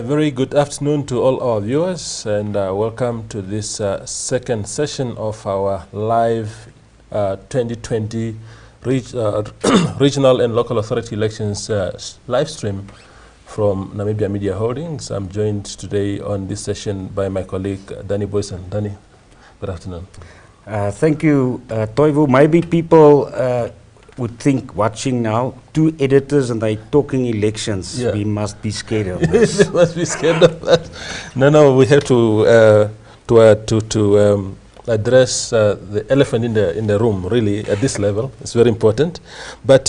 very good afternoon to all our viewers, and welcome to this second session of our live 2020 regional and local authority elections live stream from Namibia Media Holdings. I'm joined today on this session by my colleague Danny Boyson. Danny, good afternoon. Thank you, Toivo. Maybe people would think, watching now, two editors and they talking elections. Yeah. We must be scared of this. We must be scared of that. No, we have to address the elephant in the room. Really, at this level, it's very important. But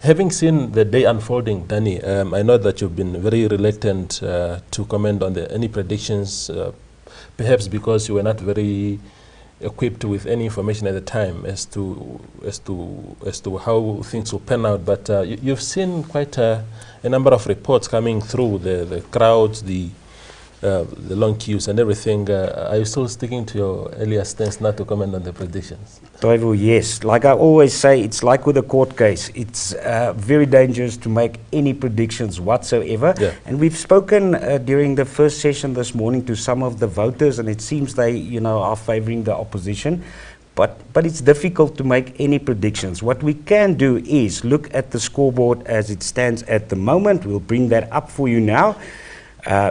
having seen the day unfolding, Danny, I know that you've been very reluctant to comment on any predictions, perhaps because you were not very equipped with any information at the time as to how things will pan out. But you've seen quite a number of reports coming through, the crowds, the long queues and everything. Are you still sticking to your earlier stance not to comment on the predictions? Toivo, yes. Like I always say, it's like with a court case. It's very dangerous to make any predictions whatsoever. Yeah. And we've spoken during the first session this morning to some of the voters, and it seems they, are favoring the opposition. But it's difficult to make any predictions. What we can do is look at the scoreboard as it stands at the moment. We'll bring that up for you now.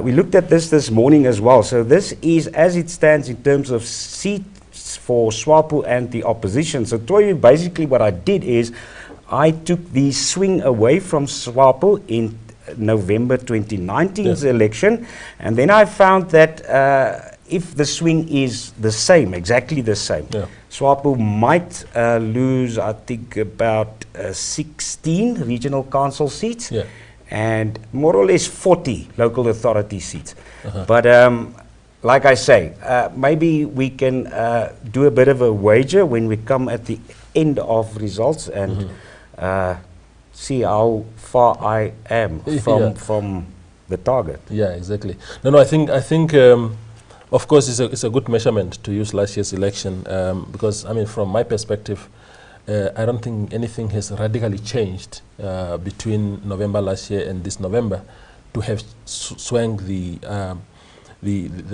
We looked at this morning as well. So this is as it stands in terms of seats for SWAPO and the opposition. So Toy, basically what I did is I took the swing away from SWAPO in November 2019's election, and then I found that if the swing is the same, exactly the same, SWAPO might lose, I think, about 16 regional council seats. Yeah. And more or less 40 local authority seats. But like I say, maybe we can do a bit of a wager when we come at the end of results and see how far I am from the target. Yeah, exactly. No, I think of course it's a good measurement to use last year's election because, I mean, from my perspective, I don't think anything has radically changed between November last year and this November to have swung the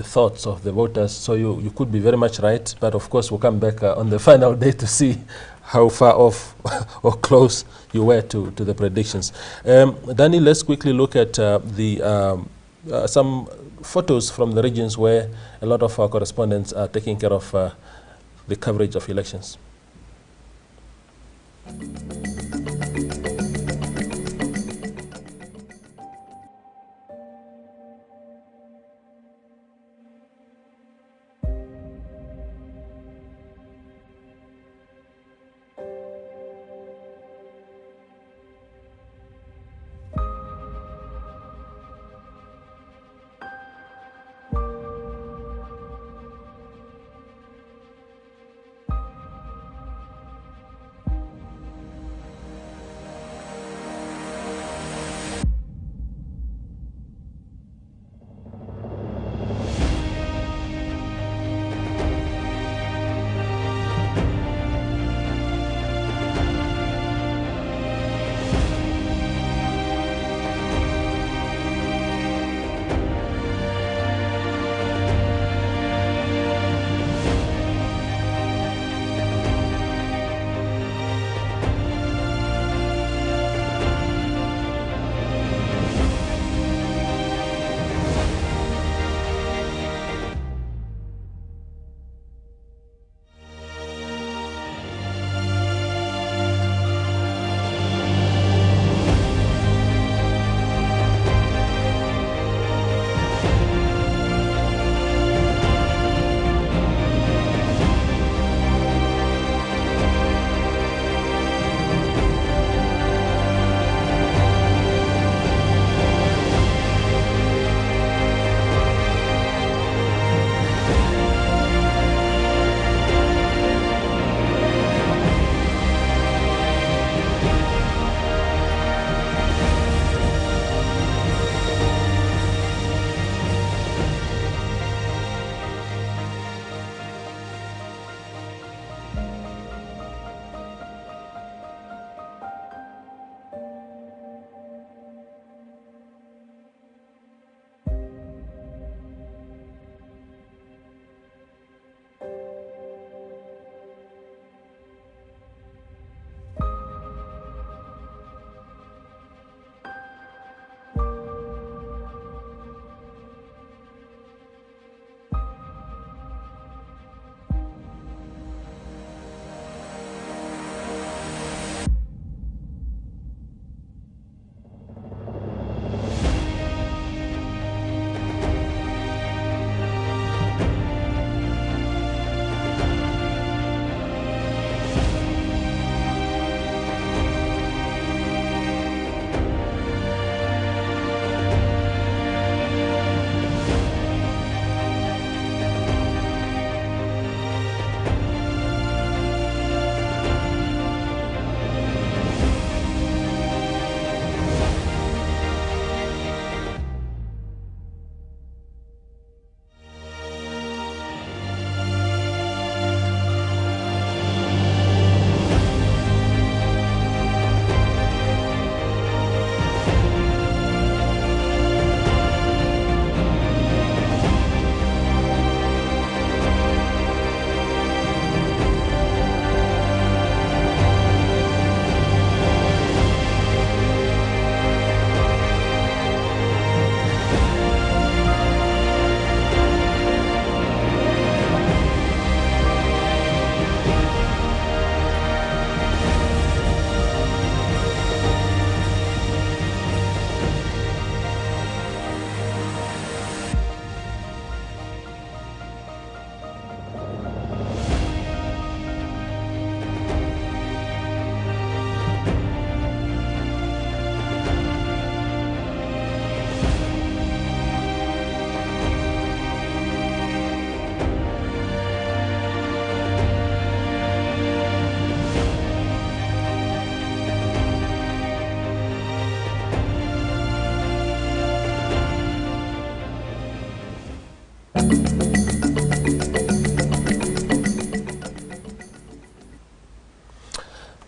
thoughts of the voters. So you could be very much right, but of course we'll come back on the final day to see how far off or close you were to the predictions. Danny, let's quickly look at some photos from the regions where a lot of our correspondents are taking care of the coverage of elections.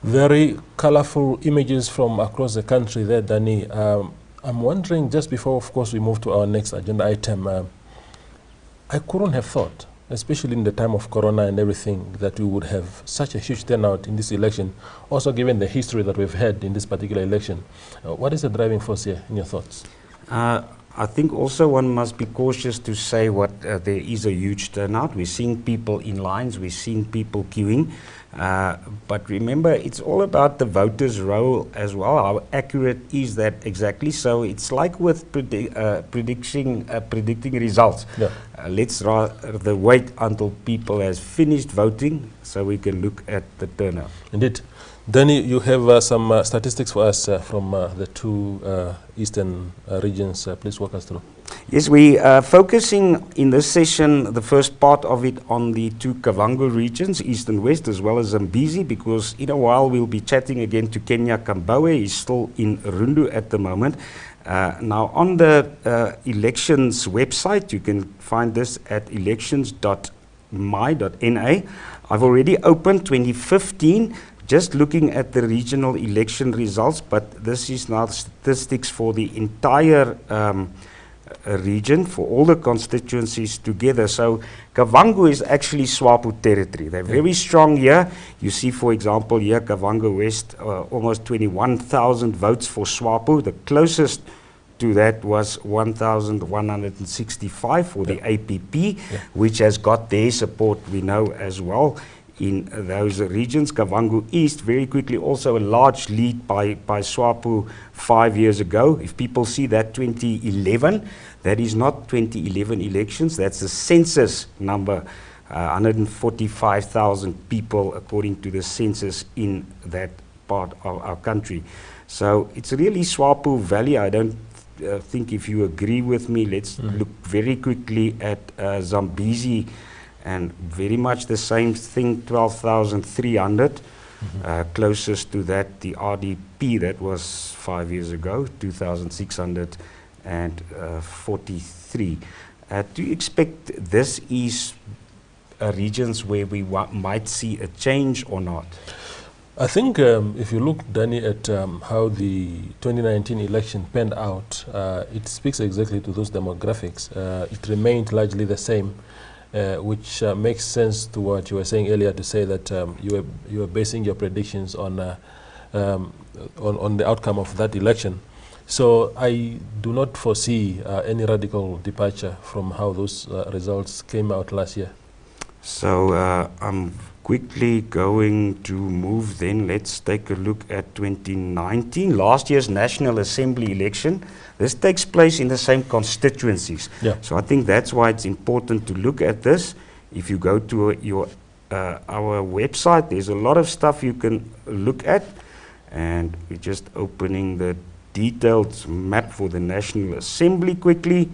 Very colorful images from across the country there, Danny. I'm wondering, just before, of course, we move to our next agenda item, I couldn't have thought, especially in the time of Corona and everything, that we would have such a huge turnout in this election, also given the history that we've had in this particular election. What is the driving force here, in your thoughts? I think also one must be cautious to say what there is a huge turnout. We're seeing people in lines, we're seeing people queuing. But remember, it's all about the voters' role as well. How accurate is that exactly? So it's like with predicting results. Yeah. Let's rather wait until people has finished voting so we can look at the turnout. Indeed. Danny, you have some statistics for us from the two eastern regions. Please walk us through. Yes, we are focusing in this session, the first part of it, on the two Kavango regions, East and West, as well as Zambezi, because in a while we'll be chatting again to Kenya Kambawe. He's still in Rundu at the moment. Now, on the elections website, you can find this at elections.my.na. I've already opened 2015. Just looking at the regional election results, but this is now statistics for the entire region, for all the constituencies together. So Kavango is actually SWAPO territory. They're very strong here. You see, for example, here Kavango West, almost 21,000 votes for SWAPO. The closest to that was 1,165 for the APP, which has got their support, we know, as well. In those regions, Kavango East, very quickly, also a large lead by SWAPO 5 years ago. If people see that 2011, that is not 2011 elections, that's the census number, 145,000 people according to the census in that part of our country. So it's really SWAPO Valley. I don't think if you agree with me, let's look very quickly at Zambezi. And very much the same thing, 12,300. Closest to that, the RDP, that was 5 years ago, 2,643. Do you expect this is regions where we might see a change or not? I think if you look, Danny, at how the 2019 election panned out, it speaks exactly to those demographics. It remained largely the same. Which makes sense to what you were saying earlier, to say that you were basing your predictions on the outcome of that election. So I do not foresee any radical departure from how those results came out last year. So I'm quickly going to move then. Let's take a look at 2019, last year's National Assembly election. This takes place in the same constituencies. Yeah. So I think that's why it's important to look at this. If you go to our website, there's a lot of stuff you can look at. And we're just opening the detailed map for the National Assembly quickly.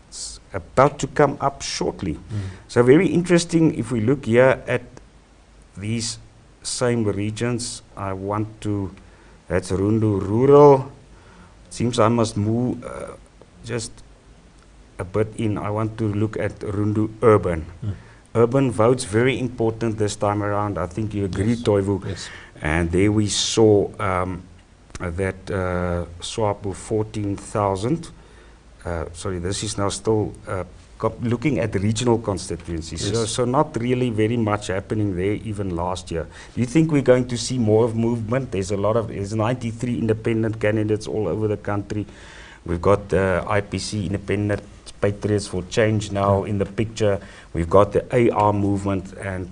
It's about to come up shortly. So very interesting. If we look here at these same regions, I want to, that's Rundu rural. It seems I must move just a bit in. I want to look at Rundu urban. Urban votes, very important this time around. I think you agree, Toivu. Yes. And there we saw that SWAPO 14,000. Sorry, this is now still looking at the regional constituencies. Yes. So not really very much happening there even last year. Do you think we're going to see more of movement? There's 93 independent candidates all over the country. We've got IPC, Independent Patriots for Change, now in the picture. We've got the AR movement, and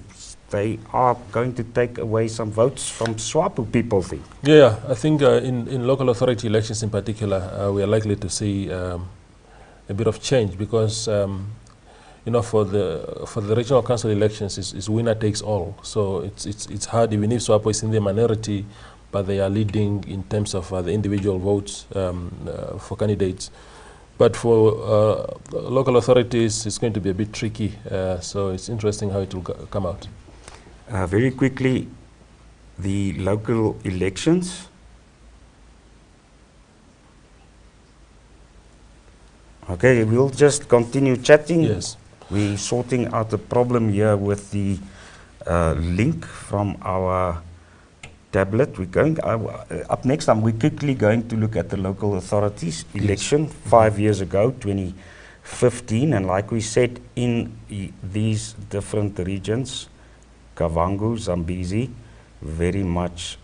they are going to take away some votes from SWAPO, people think. Yeah, I think in local authority elections in particular, we are likely to see a bit of change, because you know, for the regional council elections, it's winner takes all. So it's hard, even if SWAPO is in the minority, but they are leading in terms of the individual votes for candidates. But for local authorities, it's going to be a bit tricky. So it's interesting how it will come out. Very quickly, the local elections. Okay, we'll just continue chatting. Yes. We're sorting out the problem here with the link from our tablet. We're going up next. We're quickly going to look at the local authorities election 5 years ago, 2015, and like we said, in these different regions, Kavango, Zambezi, very much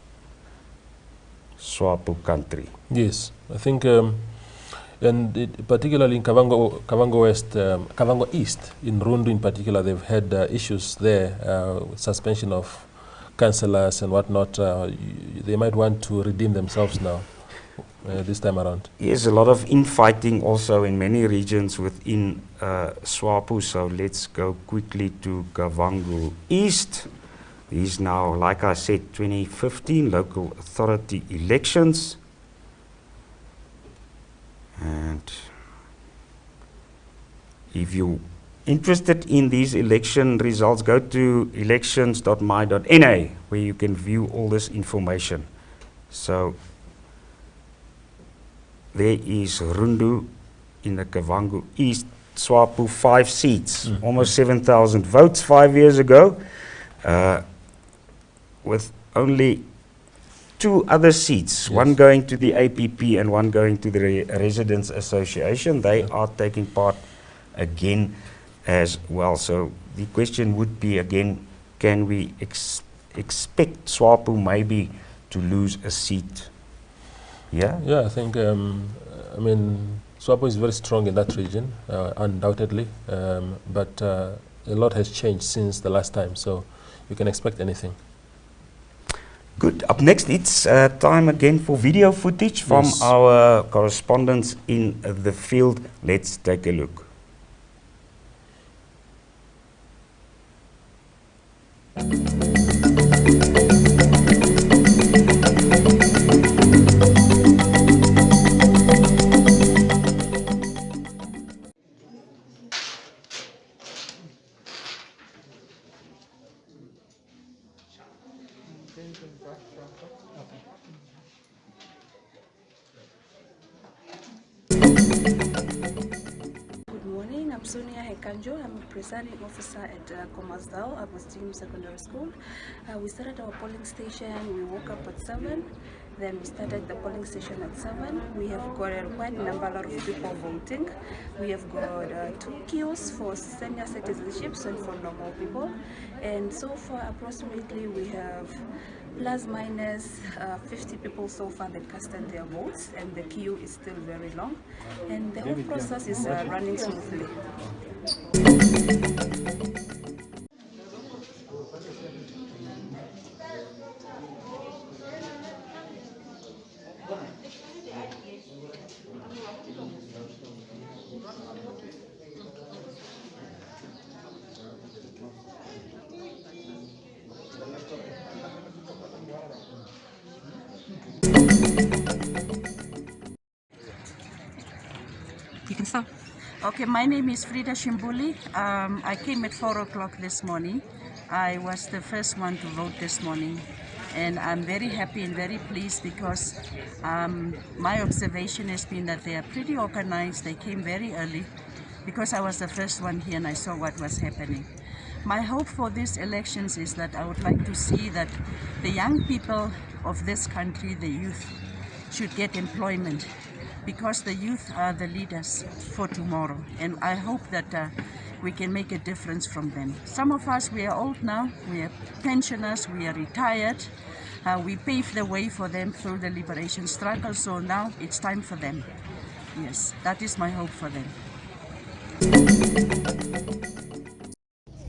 SWAPO country. Yes, I think, and particularly in Kavango West, Kavango East, in Rundu in particular, they've had issues there, suspension of councillors and whatnot. They might want to redeem themselves now, this time around. Yes, a lot of infighting also in many regions within SWAPO. So let's go quickly to Kavango East. These now, like I said, 2015 local authority elections. And if you're interested in these election results, go to elections.my.na where you can view all this information. So there is Rundu in the Kavango East, SWAPO 5 seats, almost 7,000 votes 5 years ago, with only 2 other seats, one going to the APP and one going to the Residents Association. They are taking part again as well. So the question would be again, can we expect SWAPO maybe to lose a seat? Yeah? Yeah, I think, I mean, SWAPO is very strong in that region, undoubtedly, but a lot has changed since the last time, so you can expect anything. Good. Up next, it's time again for video footage from our correspondents in the field. Let's take a look. I'm Sonia Hekanjo. I'm a presiding officer at Komasdal, Agustin Secondary School. We started our polling station, we woke up at 7, then we started the polling station at 7. We have got a quite number of people voting. We have got 2 queues for senior citizenships and for normal people. And so far, approximately, we have plus minus 50 people so far that casted their votes, and the queue is still very long. And the whole process is running smoothly. You can start. Okay, my name is Frida Shimbuli. I came at 4 o'clock this morning. I was the first one to vote this morning, and I'm very happy and very pleased because my observation has been that they are pretty organized. They came very early because I was the first one here and I saw what was happening. My hope for these elections is that I would like to see that the young people of this country, the youth, should get employment, because the youth are the leaders for tomorrow, and I hope that we can make a difference from them. Some of us, we are old now, we are pensioners, we are retired, we paved the way for them through the liberation struggle, so now it's time for them. Yes, that is my hope for them.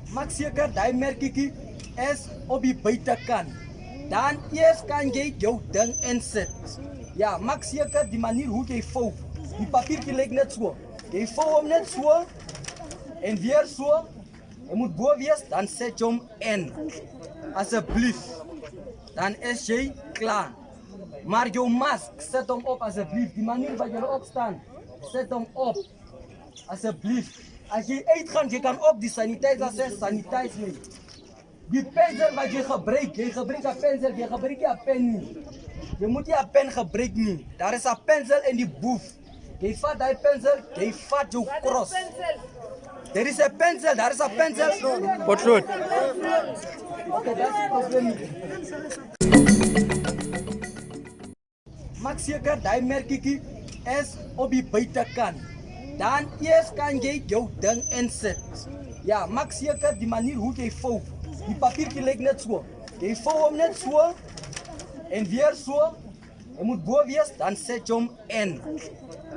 Maak seker daai merkie is op die buitekant. Dan eers kan jy jou ding insit. Ja, maak seker die manier hoe jy vou. Die papiertjie lyk net so. Jy vou hom net so en weer so. Hy moet bo wees, dan sit jy hom in. Asseblief. Dan is jy klaar. Maar jou mask, sit hom op asseblief. Die manier wat jy opstaan, sit hom op. Asseblief. As jy uitgaan, jy kan ook die sanitizer sê, sanitize nie. Die pensel wat jy gebruik 'n pensel, jy gebruik nie 'n pen nie. Jy moet nie 'n pen gebruik nie. Daar is 'n pensel in die boef. Jy vat daai pensel, jy vat jou cross. There is a pencil, daar is 'n pencil. Wat groot? Okay, that's the problem. Maak seker daai merkietjie is op die buitekant. Dan eers kan jy jou ding insit. Ja, maak seker die manier hoe jy vou. Die papiertjie lyk net so. Jy vou hom net so en weer so. Hy moet bo wees, dan sit jy hom in.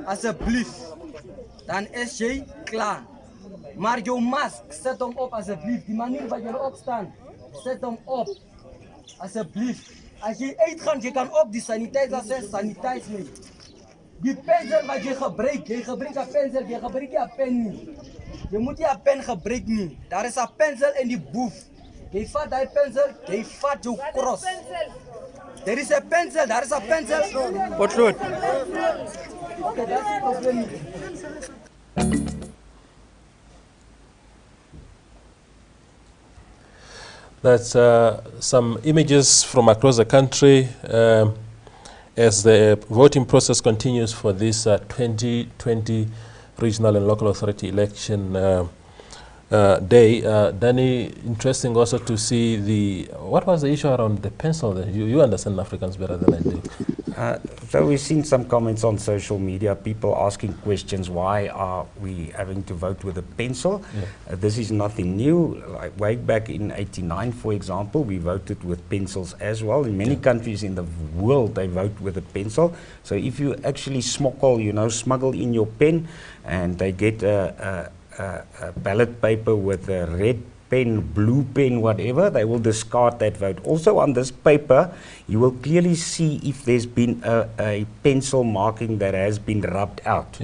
Asseblief. Dan is jy klaar. Maar jou mask, zet hem op alsjeblieft. Die manier wat je erop staat, zet hem op. Alsjeblieft. Als je uitgaat, je kan ook die sanitizer zeggen, sanitize mee. Die pensel wat je gebruikt een pensel, je gebruikt een pen niet. Je moet je pen gebruiken niet. Daar is een pensel in die boef. Je vat die pensel, je vat jouw cross. Er is een pensel, daar is een pensel. Wat groot? Okay, dat is het probleem niet. That's some images from across the country as the voting process continues for this 2020 regional and local authority election day. Danny, interesting also to see what was the issue around the pencil? You understand Africans better than I do. So we've seen some comments on social media, people asking questions, why are we having to vote with a pencil? Yeah. This is nothing new. Like way back in '89, for example, we voted with pencils as well. In many countries in the world, they vote with a pencil. So if you actually smuggle in your pen and they get a ballot paper with a red pen, blue pen, whatever, they will discard that vote. Also on this paper, you will clearly see if there's been a pencil marking that has been rubbed out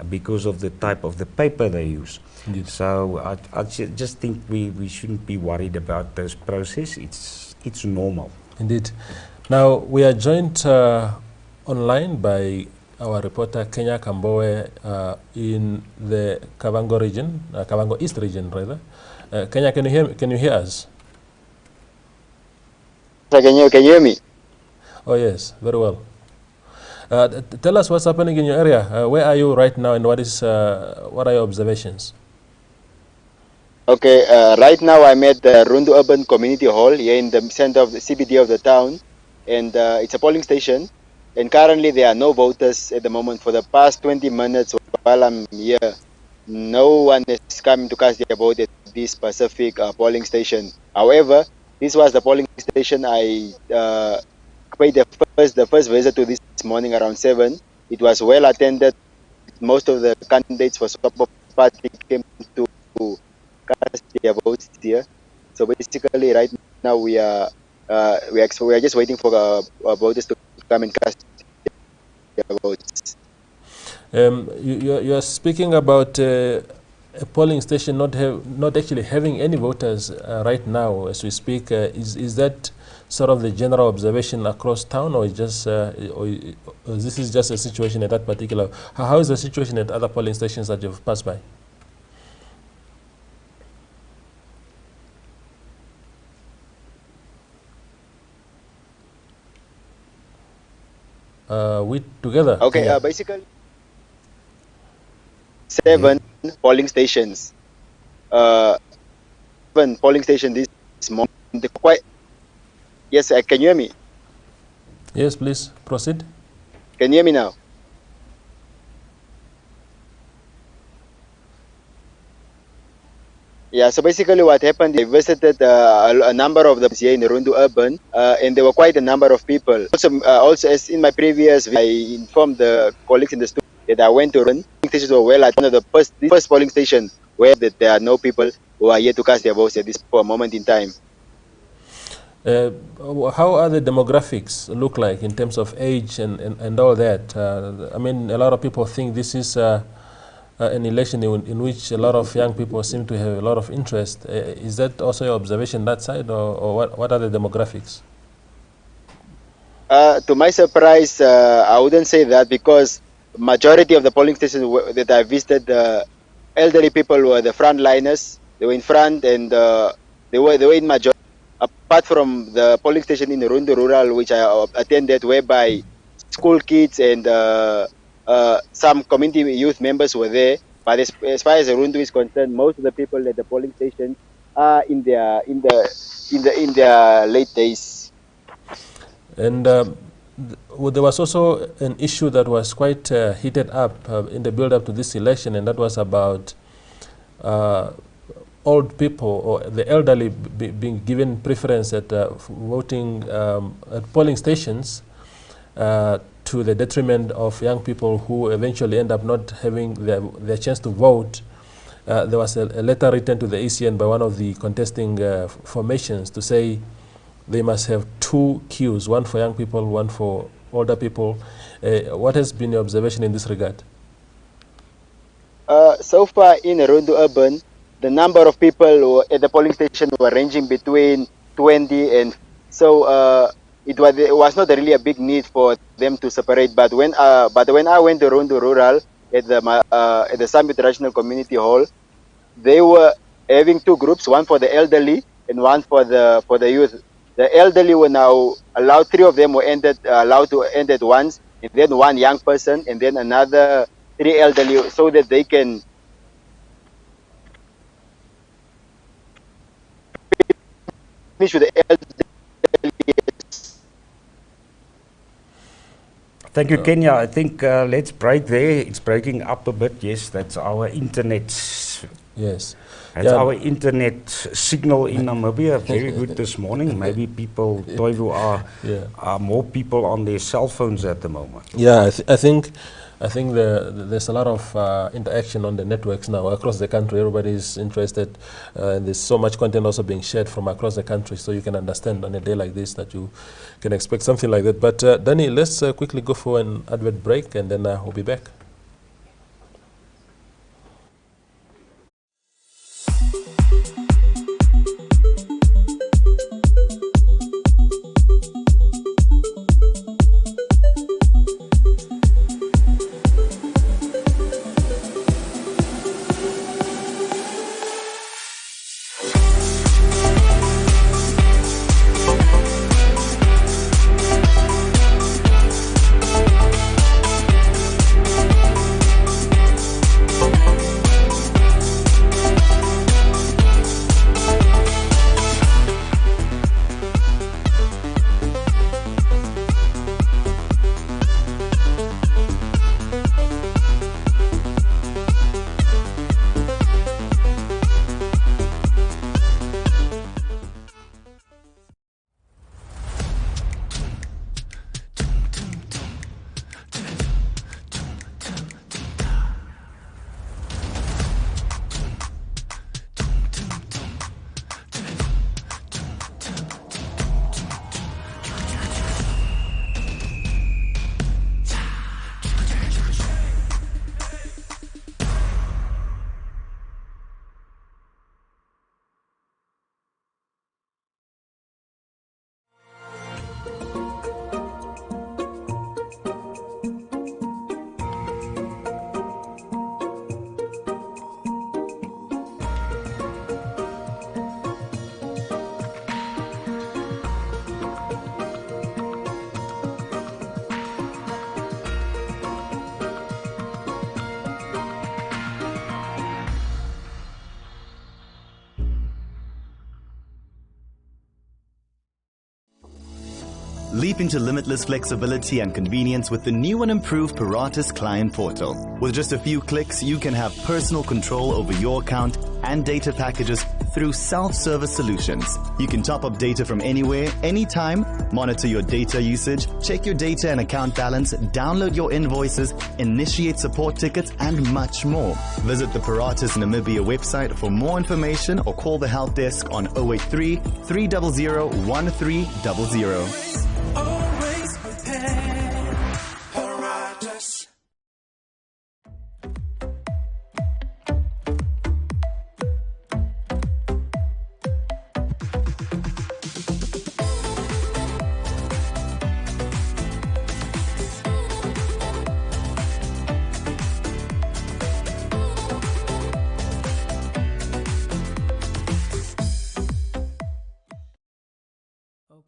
because of the type of the paper they use. Indeed. So I just think we shouldn't be worried about this process. It's normal. Indeed. Now, we are joined online by our reporter Kenya Kambowe in the Kavango region, Kavango East region rather. Kenya, can you hear us? Can you hear me? Oh yes, very well. Tell us what's happening in your area. Where are you right now, and what are your observations? Okay, right now I'm at the Rundu Urban Community Hall here in the center of the CBD of the town, and it's a polling station. And currently there are no voters at the moment. For the past 20 minutes while I'm here, no one is coming to cast their vote at this specific polling station. However, this was the polling station I paid the first visit to this morning around 7. It was well attended. Most of the candidates for Support Party came to cast their votes here. So basically, right now we are just waiting for voters to come and cast their votes. You are speaking about a polling station not actually having any voters right now as we speak. Is that sort of the general observation across town, or this is just a situation at that particular? How is the situation at other polling stations that you've passed by? We together? Okay, yeah. Basically 7 polling stations. 7 polling stations this morning. Yes, can you hear me? Yes, please proceed. Can you hear me now? Yeah, so basically what happened, I visited a number of them here in Rundu Urban, and there were quite a number of people. Also as in my previous, I informed the colleagues in the studio that I went to run. Polling stations were well at one of the first polling station where there are no people who are here to cast their votes at this moment in time. How are the demographics look like in terms of age and all that? I mean, a lot of people think this is an election in which a lot of young people seem to have a lot of interest. Is that also your observation that side, or what are the demographics? To my surprise, I wouldn't say that, because majority of the polling stations that I visited, the elderly people were the frontliners. They were in front, and they were in majority. Apart from the polling station in Rundu Rural, which I attended, whereby school kids and some community youth members were there. But as far as Rundu is concerned, most of the people at the polling station are in their late days. And there was also an issue that was quite heated up in the build-up to this election, and that was about old people or the elderly being given preference at voting at polling stations to the detriment of young people who eventually end up not having their chance to vote. There was a letter written to the ACN by one of the contesting formations to say they must have two queues, one for young people, one for older people. What has been your observation in this regard? So far in Rundu Urban, the number of people at the polling station were ranging between 20 and so it was not really a big need for them to separate. But when I went to Rundu Rural at the Summit National Community Hall, they were having two groups, one for the elderly and one for the youth. The elderly were now allowed, three of them were allowed to enter at once, and then one young person, and then another three elderly, so that they can finish with the elderly. Thank you, Kenya. I think let's break there. It's breaking up a bit. Yes, that's our internet. Yes. That's our internet signal in Namibia. Very good this morning. Maybe people, Toivo, are more people on their cell phones at the moment. Yeah, I think there's a lot of interaction on the networks now across the country. Everybody is interested. There's so much content also being shared from across the country, so you can understand on a day like this that you can expect something like that. But Danny, let's quickly go for an advert break, and then we'll be back. Leap into limitless flexibility and convenience with the new and improved Paratus Client Portal. With just a few clicks, you can have personal control over your account and data packages through self-service solutions. You can top up data from anywhere, anytime, monitor your data usage, check your data and account balance, download your invoices, initiate support tickets, and much more. Visit the Paratus Namibia website for more information or call the help desk on 083 300 1300. Always prepared, Paratus.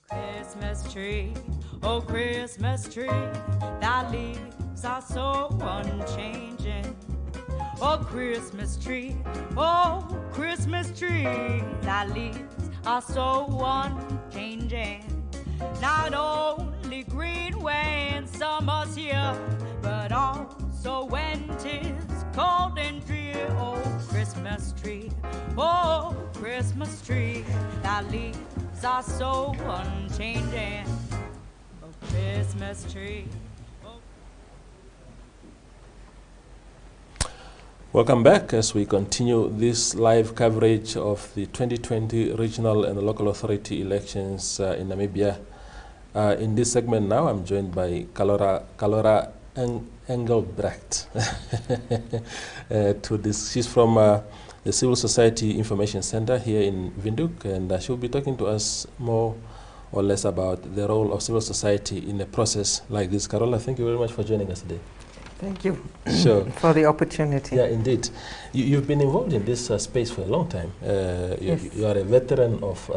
Christmas tree, oh Christmas tree, thy leaves are so unchanging. Oh, Christmas tree, thy leaves are so unchanging. Not only green when summer's here, but also when 'tis cold and drear. Oh, Christmas tree, thy leaves are so unchanging. Oh, Christmas tree. Welcome back as we continue this live coverage of the 2020 regional and local authority elections in Namibia. In this segment now, I'm joined by Kalora Engelbrecht. She's from the Civil Society Information Center here in Windhoek, and she'll be talking to us more or less about the role of civil society in a process like this. Carola, thank you very much for joining us today. Thank you Sure. for the opportunity. Yeah, indeed. You've been involved in this space for a long time. Yes. You are a veteran of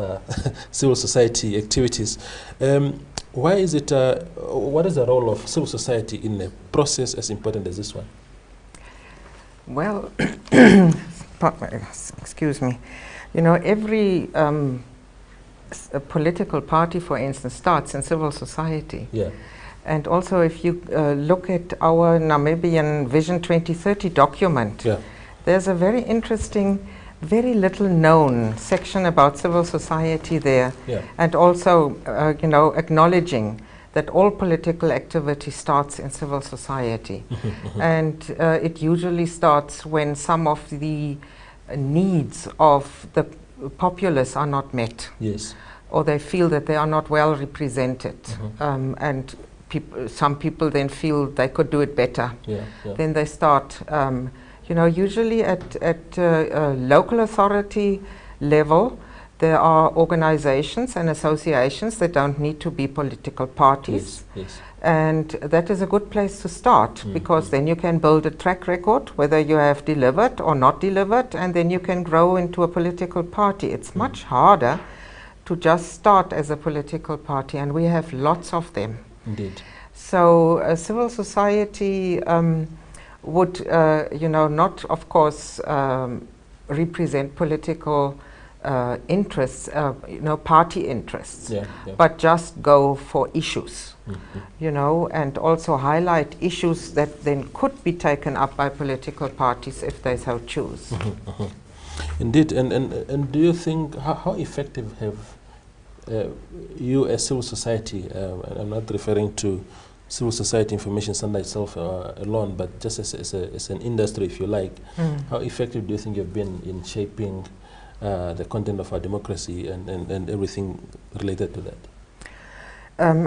civil society activities. Why is it? What is the role of civil society in a process as important as this one? Well, excuse me. You know, every a political party, for instance, starts in civil society. Yeah. And also, if you look at our Namibian Vision 2030 document, Yeah. there's a very interesting, very little known section about civil society there. Yeah. And also, you know, acknowledging that all political activity starts in civil society. And it usually starts when some of the needs of the populace are not met. Yes. Or they feel that they are not well represented. And some people then feel they could do it better. Yeah. Yeah. Then they start, you know, usually at local authority level, there are organizations and associations that don't need to be political parties. Yes. Yes. And that is a good place to start, because then you can build a track record, whether you have delivered or not delivered, and then you can grow into a political party. It's much harder to just start as a political party, and we have lots of them. Indeed. So civil society would, you know, not, of course, represent political interests, you know, party interests, Yeah. Yeah. but just go for issues, you know, and also highlight issues that then could be taken up by political parties if they so choose. Indeed. And do you think, how effective have you as civil society, I'm not referring to Civil Society Information Center itself alone, but just as an industry, if you like, how effective do you think you've been in shaping the content of our democracy and everything related to that?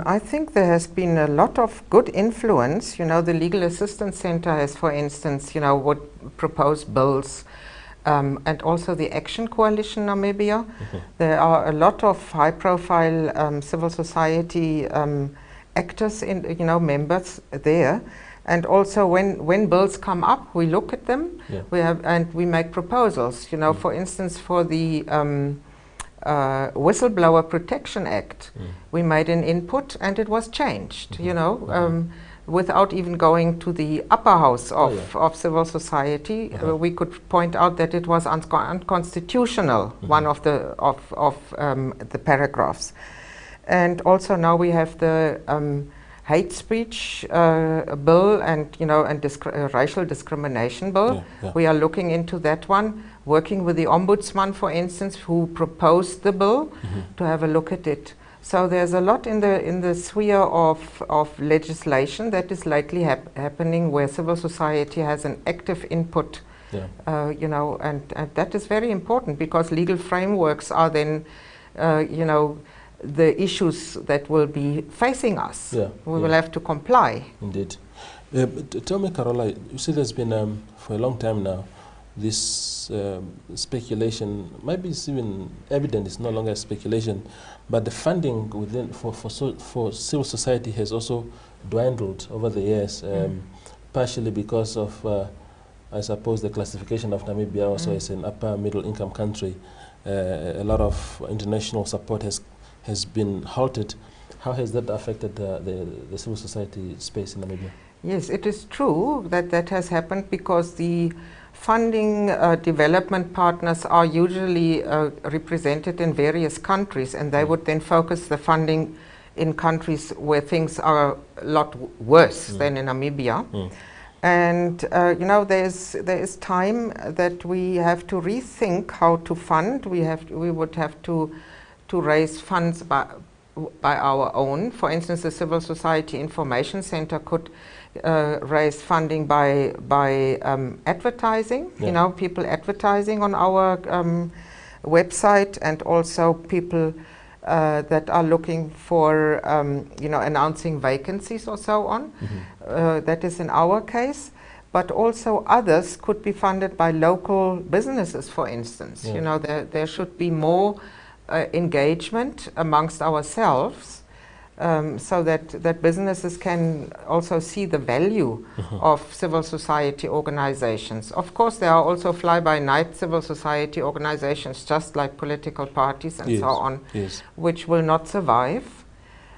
I think there has been a lot of good influence. You know, the Legal Assistance Center has, for instance, you know, would propose bills, and also the Action Coalition Namibia. There are a lot of high-profile civil society actors, you know, members there. And also, when bills come up, we look at them. Yeah. We have, and we make proposals. You know, for instance, for the Whistleblower Protection Act, we made an input, and it was changed. You know, without even going to the upper house of civil society, we could point out that it was unconstitutional. One of the paragraphs, and also now we have the hate speech bill, and you know, and racial discrimination bill. We are looking into that one, working with the ombudsman, for instance, who proposed the bill, to have a look at it. So there's a lot in the sphere of legislation that is lately happening, where civil society has an active input. You know, and that is very important, because legal frameworks are then, you know, the issues that will be facing us. We will have to comply. Indeed. Tell me, Carola, you see there's been, for a long time now, this speculation, maybe it's even evident, it's no longer speculation, but the funding within for civil society has also dwindled over the years, partially because of, I suppose, the classification of Namibia also as an upper middle income country. A lot of international support has been halted. How has that affected the civil society space in Namibia? Yes, it is true that that has happened because the funding development partners are usually represented in various countries, and they would then focus the funding in countries where things are a lot worse than in Namibia. And you know, there is time that we have to rethink how to fund. We would have to raise funds by our own. For instance, the Civil Society Information Center could raise funding by advertising. Yeah. You know, people advertising on our website, and also people that are looking for, you know, announcing vacancies or so on. That is in our case. But also others could be funded by local businesses, for instance. Yeah. You know, there should be more engagement amongst ourselves, so that businesses can also see the value of civil society organizations. Of course, there are also fly-by-night civil society organizations, just like political parties and so on, which will not survive.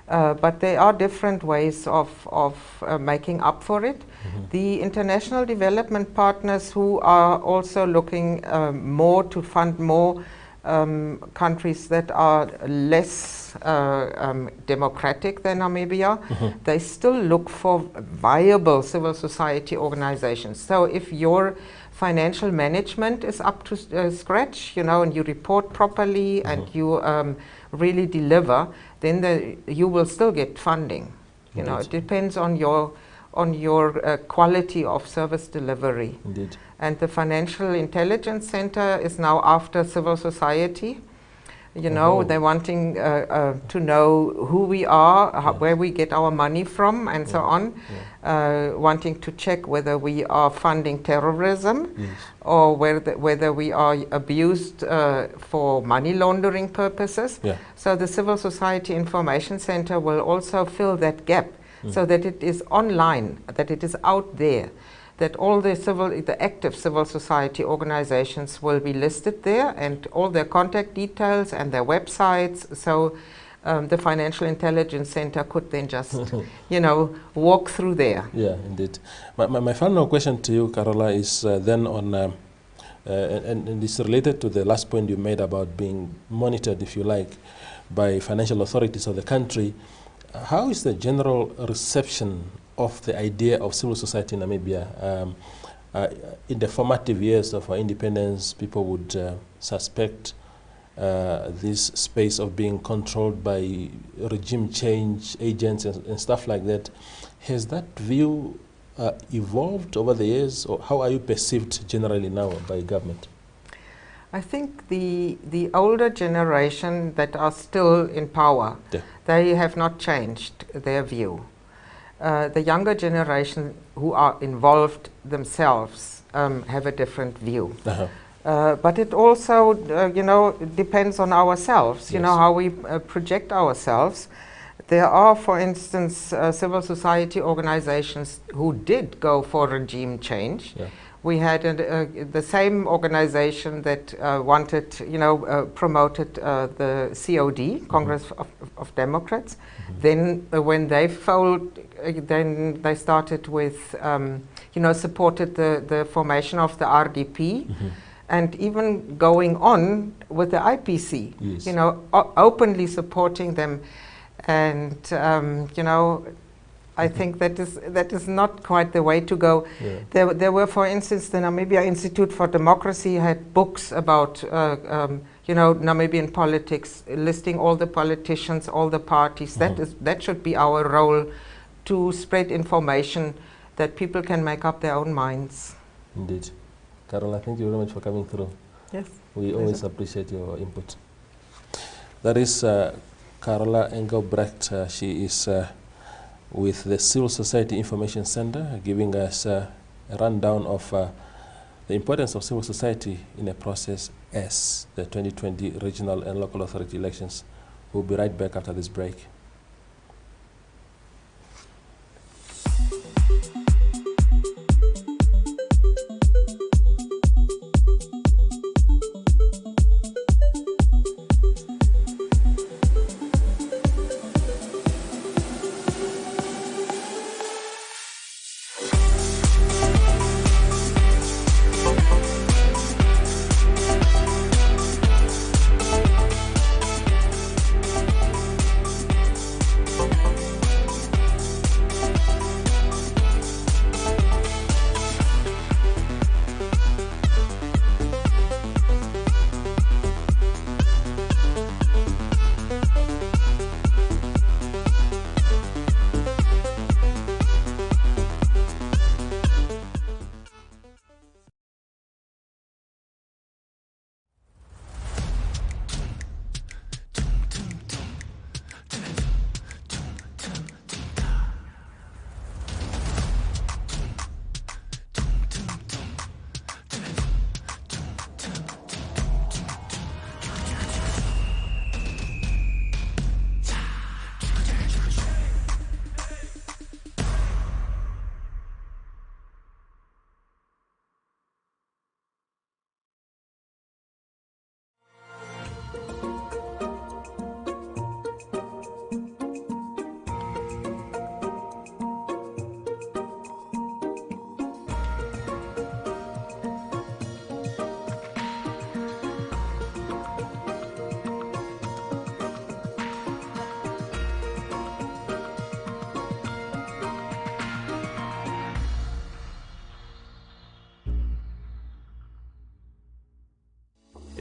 But there are different ways of making up for it. The international development partners who are also looking more to fund more countries that are less democratic than Namibia, they still look for viable civil society organizations. So if your financial management is up to scratch, you know, and you report properly and you really deliver, then you will still get funding. You know, it depends on your quality of service delivery. Indeed. And the Financial Intelligence Center is now after civil society. You know, they're wanting to know who we are, where we get our money from, and so on. Wanting to check whether we are funding terrorism, or whether we are abused for money laundering purposes. So the Civil Society Information Center will also fill that gap, so that it is online, that it is out there, that all the active civil society organizations will be listed there, and all their contact details and their websites. So the Financial Intelligence Center could then just, you know, walk through there. Yeah, indeed. My final question to you, Carola, is then on, and it's related to the last point you made about being monitored, if you like, by financial authorities of the country. How is the general reception of the idea of civil society in Namibia? In the formative years of our independence, people would suspect this space of being controlled by regime change agents and stuff like that. Has that view evolved over the years, or how are you perceived generally now by government? I think the older generation that are still in power, they have not changed their view. The younger generation who are involved themselves have a different view. But it also, you know, depends on ourselves, you know, how we project ourselves. There are, for instance, civil society organizations who did go for regime change. We had the same organization that wanted, you know, promoted the COD, Congress of Democrats. Then when they failed, then they started with, you know, supported the formation of the RDP. And even going on with the IPC, you know, openly supporting them. And, you know, I think that is not quite the way to go. There were, for instance, the Namibia Institute for Democracy had books about, you know, Namibian politics, listing all the politicians, all the parties. That should be our role, to spread information that people can make up their own minds. Indeed. Carola, thank you very much for coming through. Yes. We always appreciate your input. That is Carola Engelbrecht. She is with the Civil Society Information Center, giving us a rundown of the importance of civil society in a process as the 2020 regional and local authority elections. We'll be right back after this break.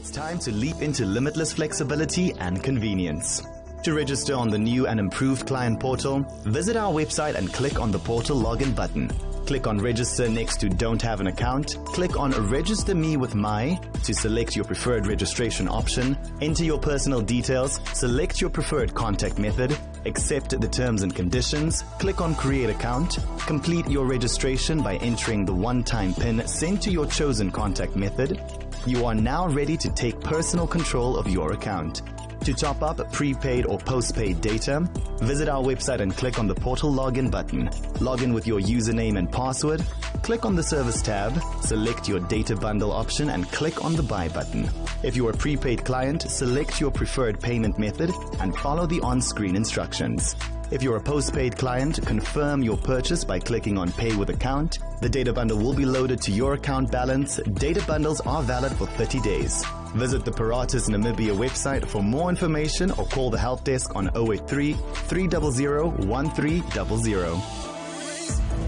It's time to leap into limitless flexibility and convenience. To register on the new and improved client portal, visit our website and click on the portal login button. Click on register next to don't have an account. Click on register me with my to select your preferred registration option. Enter your personal details. Select your preferred contact method. Accept the terms and conditions. Click on create account. Complete your registration by entering the one-time PIN sent to your chosen contact method. You are now ready to take personal control of your account. To top up prepaid or postpaid data, visit our website and click on the portal login button. Log in with your username and password. Click on the service tab, select your data bundle option and click on the buy button. If you are a prepaid client, select your preferred payment method and follow the on-screen instructions. If you're a postpaid client, confirm your purchase by clicking on Pay with Account. The data bundle will be loaded to your account balance. Data bundles are valid for 30 days. Visit the Paratus Namibia website for more information or call the help desk on 083 300 1300.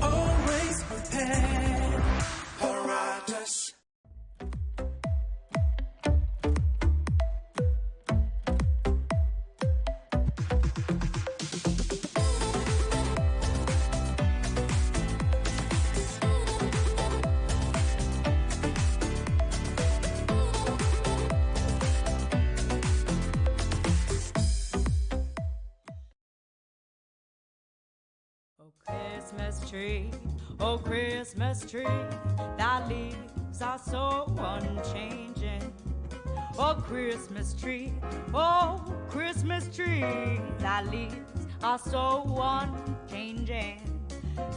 Always prepared. Paratus. Oh Christmas tree, thy leaves are so unchanging. Oh Christmas tree, thy leaves are so unchanging.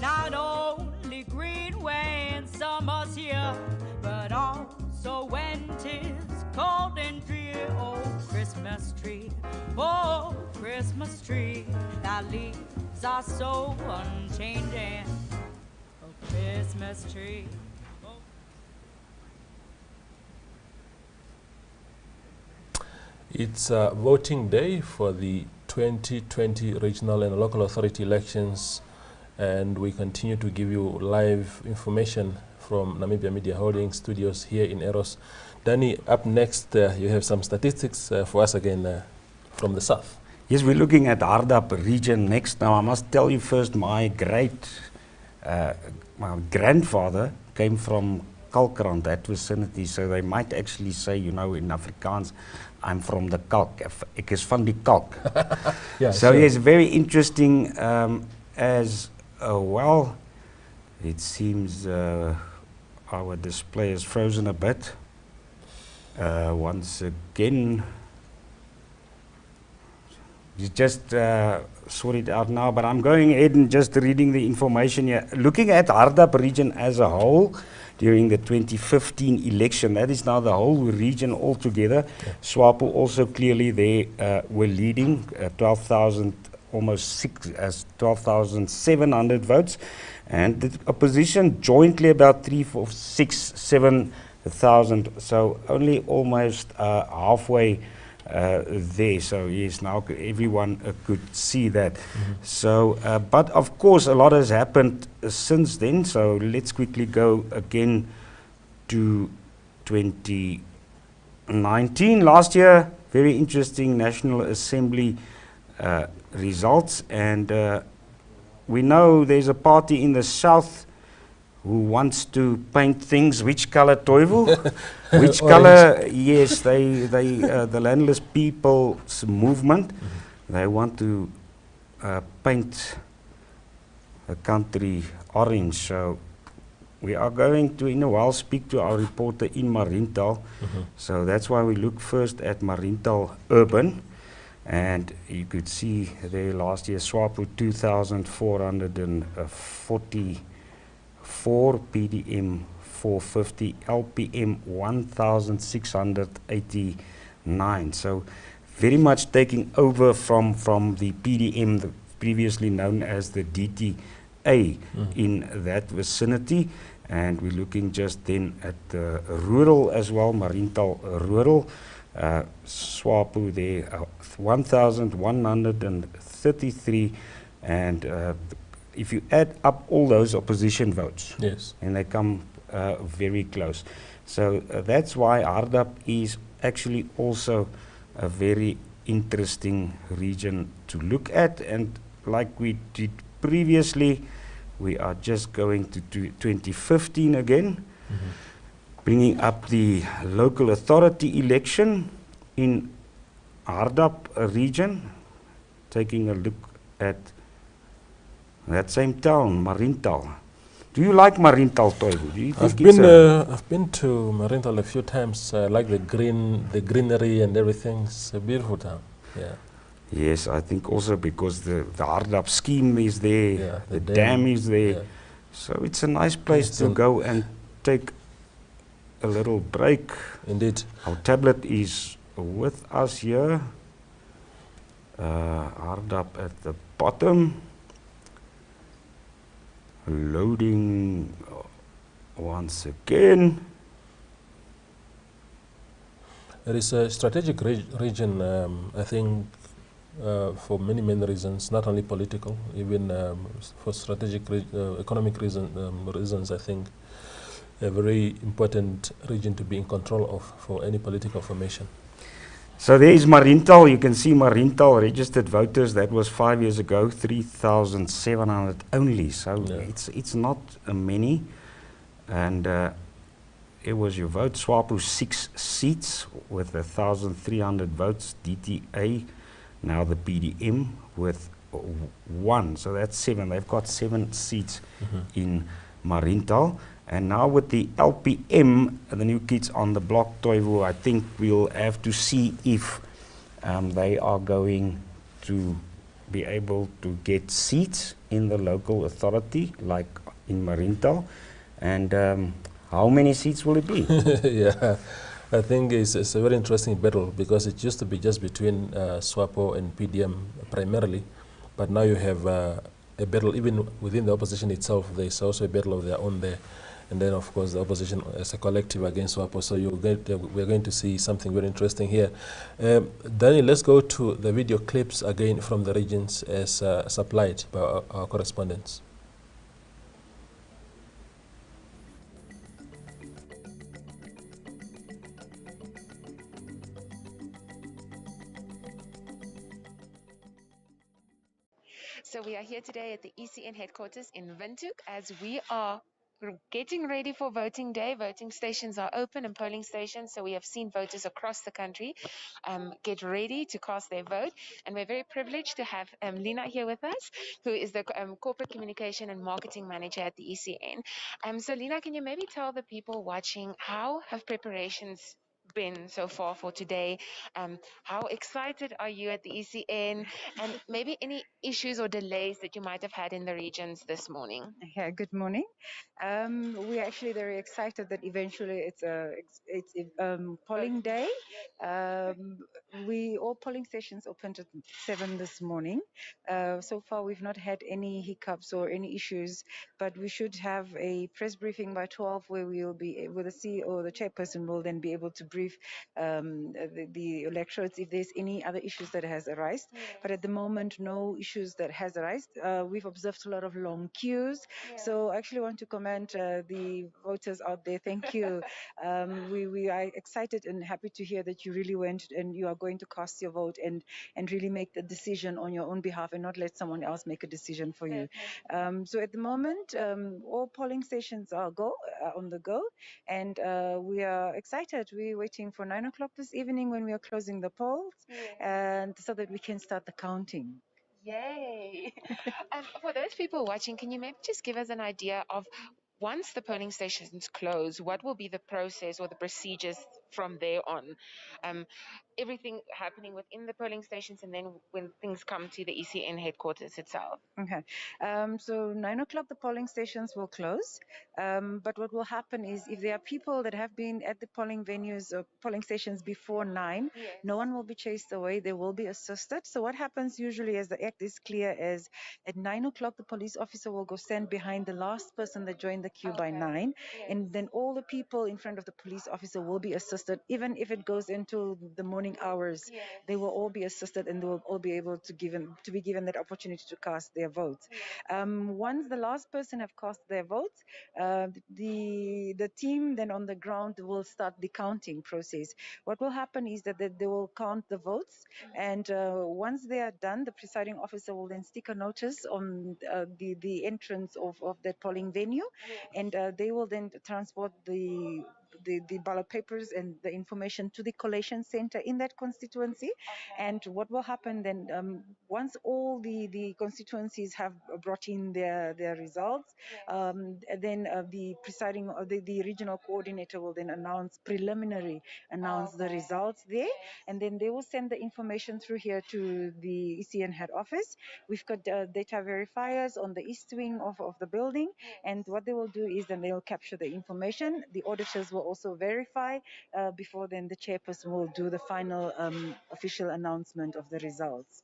Not only green when summer's here, but also when 'tis cold and drear. Oh Christmas tree, thy leaves are so unchanging. Oh Christmas tree. It's voting day for the 2020 regional and local authority elections, and we continue to give you live information from Namibia Media Holdings studios here in Eros. Danny, up next, you have some statistics for us again from the south. Yes, we're looking at Hardap region next. Now, I must tell you first, my grandfather came from Kalkrand, that vicinity, so they might actually say, you know, in Afrikaans, I'm from the kalk. Ek is van die kalk. Yeah, so sure. yes, very interesting as well. It seems our display is frozen a bit. Once again, you just sort it out now, but I'm going ahead and just reading the information here. Looking at Hardap region as a whole, during the 2015 election, that is now the whole region altogether. Yeah. SWAPO also clearly they were leading, 12,000, almost 12,700 votes, and the opposition jointly about 7,000. So only almost halfway there. So yes, now everyone could see that. Mm-hmm. So, but of course, a lot has happened since then. So let's quickly go again to 2019. Last year, very interesting National Assembly results, and we know there's a party in the south who wants to paint things. Which color, Toivo? Which color? Yes, the Landless People's Movement. Mm-hmm. They want to paint the country orange. So we are going to, in a while, speak to our reporter in Mariental. Mm-hmm. So that's why we look first at Mariental Urban. And you could see there last year, SWAPO 2,444, PDM 450, LPM 1,689. So very much taking over from the PDM, the previously known as the DTA, in that vicinity. And we're looking just then at the rural as well, Mariental rural. SWAPO there, 1,133, and if you add up all those opposition votes, yes, and they come very close. So that's why Hardap is actually also a very interesting region to look at. And like we did previously, we are just going to 2015 again, bringing up the local authority election in Hardap region, taking a look at that same town, Marintal. Do you like Marintal, Toivo? Do you think I've been to Marintal a few times. I like the greenery and everything. It's a beautiful town. Yeah. Yes, I think also because the Hardap scheme is there, Yeah, the dam is there. Yeah. So it's a nice place It's to go and take a little break. Indeed. Our tablet is with us here. Hardap at the bottom. Loading once again. It is a strategic region, I think, for many reasons, not only political, even for strategic economic reasons, I think a very important region to be in control of for any political formation. So there is Marintal. You can see Marintal registered voters. That was 5 years ago, 3,700 only. So it's not many. And it was your vote. SWAPO 6 seats with 1,300 votes. DTA, now the PDM, with 1. So that's 7. They've got 7 seats in Marintal. And now with the LPM, the New Kids on the Block, Toivo, I think we'll have to see if they are going to be able to get seats in the local authority, like in Marintal. And how many seats will it be? Yeah, I think it's a very interesting battle because it used to be just between SWAPO and PDM primarily, but now you have a battle even within the opposition itself. There's also a battle of their own there. And then, of course, the opposition as a collective against SWAPO. So we're going to see something very interesting here. Danny, let's go to the video clips again from the regions as supplied by our correspondents. So we are here today at the ECN headquarters in Windhoek as we are getting ready for voting day. Voting stations are open and polling stations. So we have seen voters across the country get ready to cast their vote. And we're very privileged to have Lina here with us, who is the corporate communication and marketing manager at the ECN. So Lina, can you maybe tell the people watching how have preparations been so far for today? How excited are you at the ECN? And maybe any issues or delays that you might have had in the regions this morning? Yeah, good morning. We're actually very excited that eventually it's polling day. All polling stations opened at 7 this morning. So far, we've not had any hiccups or any issues, but we should have a press briefing by 12 where we will be with the CEO, the chairperson will then be able to brief the electorates if there's any other issues that has arisen. But at the moment, no issues that has arisen. We've observed a lot of long queues. So I actually want to commend the voters out there. Thank you. We are excited and happy to hear that you really went and you are going to cast your vote and really make the decision on your own behalf and not let someone else make a decision for you. So at the moment, all polling stations are on the go, and we are excited. We're waiting for 9 o'clock this evening when we are closing the polls, and so that we can start the counting. Yay! For those people watching, can you maybe just give us an idea of once the polling stations close, what will be the process or the procedures from there on? Everything happening within the polling stations and then when things come to the ECN headquarters itself. Okay. So 9 o'clock, the polling stations will close. But what will happen is if there are people that have been at the polling venues or polling stations before 9, no one will be chased away. They will be assisted. So what happens usually as the act is clear is at 9 o'clock, the police officer will go stand behind the last person that joined the queue by 9. And then all the people in front of the police officer will be assisted assisted, even if it goes into the morning hours. They will all be assisted, and they will all be able to be given that opportunity to cast their votes. Once the last person have cast their votes, the team then on the ground will start the counting process. What will happen is that they will count the votes, and once they are done, the presiding officer will then stick a notice on the entrance of that polling venue, and they will then transport the ballot papers and the information to the collation center in that constituency. And what will happen then, once all the constituencies have brought in their results, then the presiding or the regional coordinator will then announce the results there, and then they will send the information through here to the ECN head office. We've got data verifiers on the east wing of the building, and what they will do is then they'll capture the information. The auditors will also verify before then the chairperson will do the final official announcement of the results.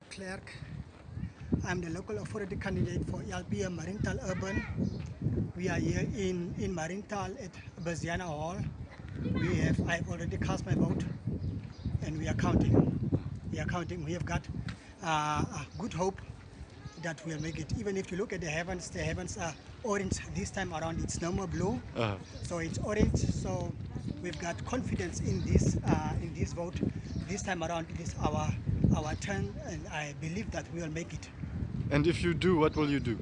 Clerk, I'm the local authority candidate for LPM Marintal Urban. We are here in Marintal at Baziana Hall. I've already cast my vote, and we are counting. We have got a good hope that we'll make it. Even if you look at the heavens are orange this time around. It's no more blue, so it's orange. So we've got confidence in this vote. This time around, it is our turn, and I believe that we will make it. And if you do, what will you do?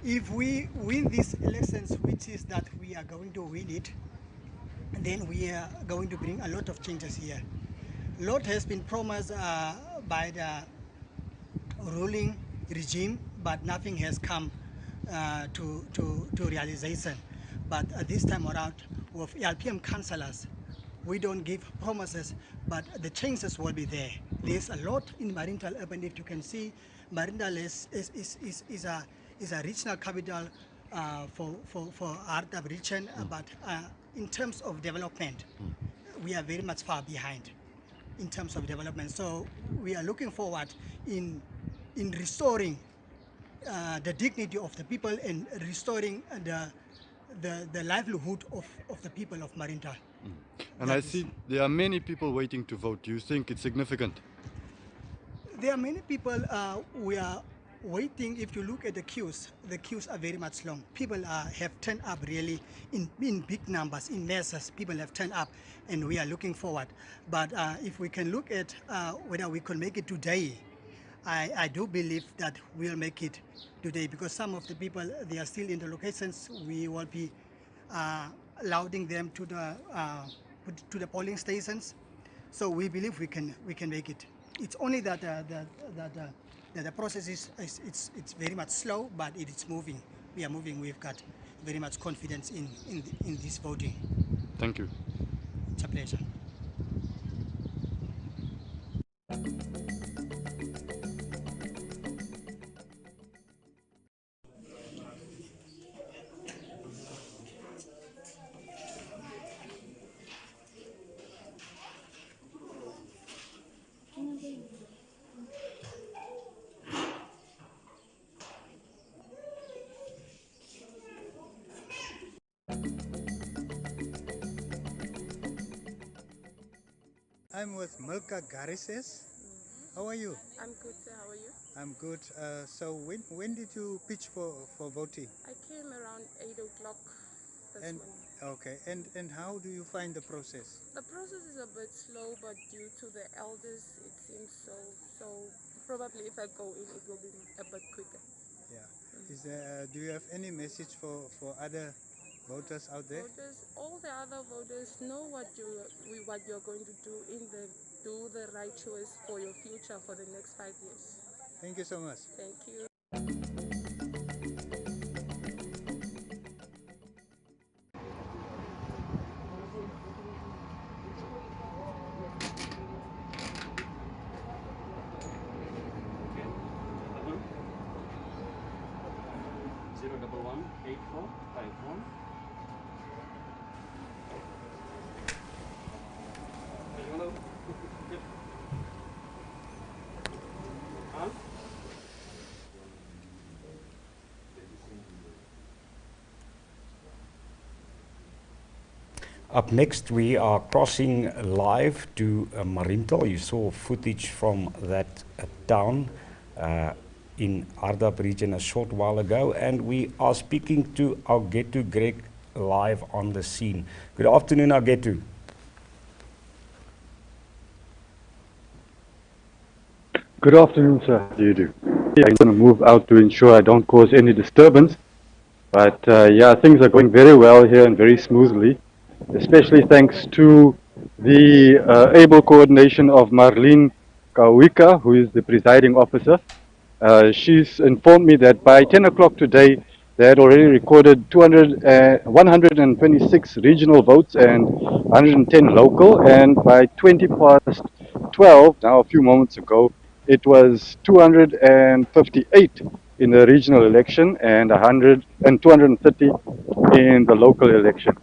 If we win these elections, which is that we are going to win it, then we are going to bring a lot of changes here. A lot has been promised by the ruling regime, but nothing has come to realization. But this time around, with LPM councillors, we don't give promises, but the changes will be there. There's a lot in Marintal Urban. If you can see, Marintal is a regional capital for Ardab region, but in terms of development, we are very much far behind in terms of development. So we are looking forward in restoring the dignity of the people and restoring the livelihood of the people of Marintal. And I see there are many people waiting to vote. Do you think it's significant? There are many people we are waiting. If you look at the queues are very much long. People have turned up really in big numbers, in masses. People have turned up, and we are looking forward. But if we can look at whether we can make it today, I do believe that we'll make it today, because some of the people, they are still in the locations. We will be allowing them to the polling stations. So we believe we can make it. It's only that the process is it's very much slow, but it is moving. We are moving. We've got very much confidence in this voting. Thank you. It's a pleasure. I'm with Milka Garises. How are you? I'm good, sir. How are you? I'm good. So when did you pitch for voting? I came around 8 o'clock this morning. Okay. And how do you find the process? The process is a bit slow, but due to the elders, it seems so. So probably if I go in, it will be a bit quicker. Yeah. Do you have any message for other voters out there? All the other voters know what you're going to do do the right choice for your future for the next 5 years. Thank you so much. Thank you. Up next, we are crossing live to Marintal. You saw footage from that town in Ardap region a short while ago, and we are speaking to Augetu Greg live on the scene. Good afternoon, Augetu. Good afternoon, sir. How do you do? I'm going to move out to ensure I don't cause any disturbance. But yeah, things are going very well here and very smoothly, especially thanks to the able coordination of Marlene Kawika, who is the presiding officer. She's informed me that by 10 o'clock today, they had already recorded 126 regional votes and 110 local, and by 20 past 12, now a few moments ago, it was 258 in the regional election and 230 in the local election.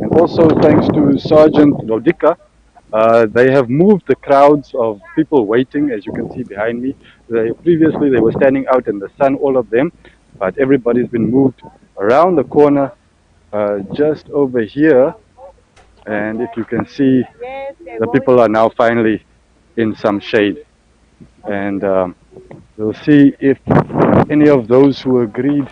And also thanks to Sergeant Lodika, they have moved the crowds of people waiting, as you can see behind me. Previously, they were standing out in the sun, all of them, but everybody's been moved around the corner, just over here. And if you can see, the people are now finally in some shade. And we'll see if any of those who agreed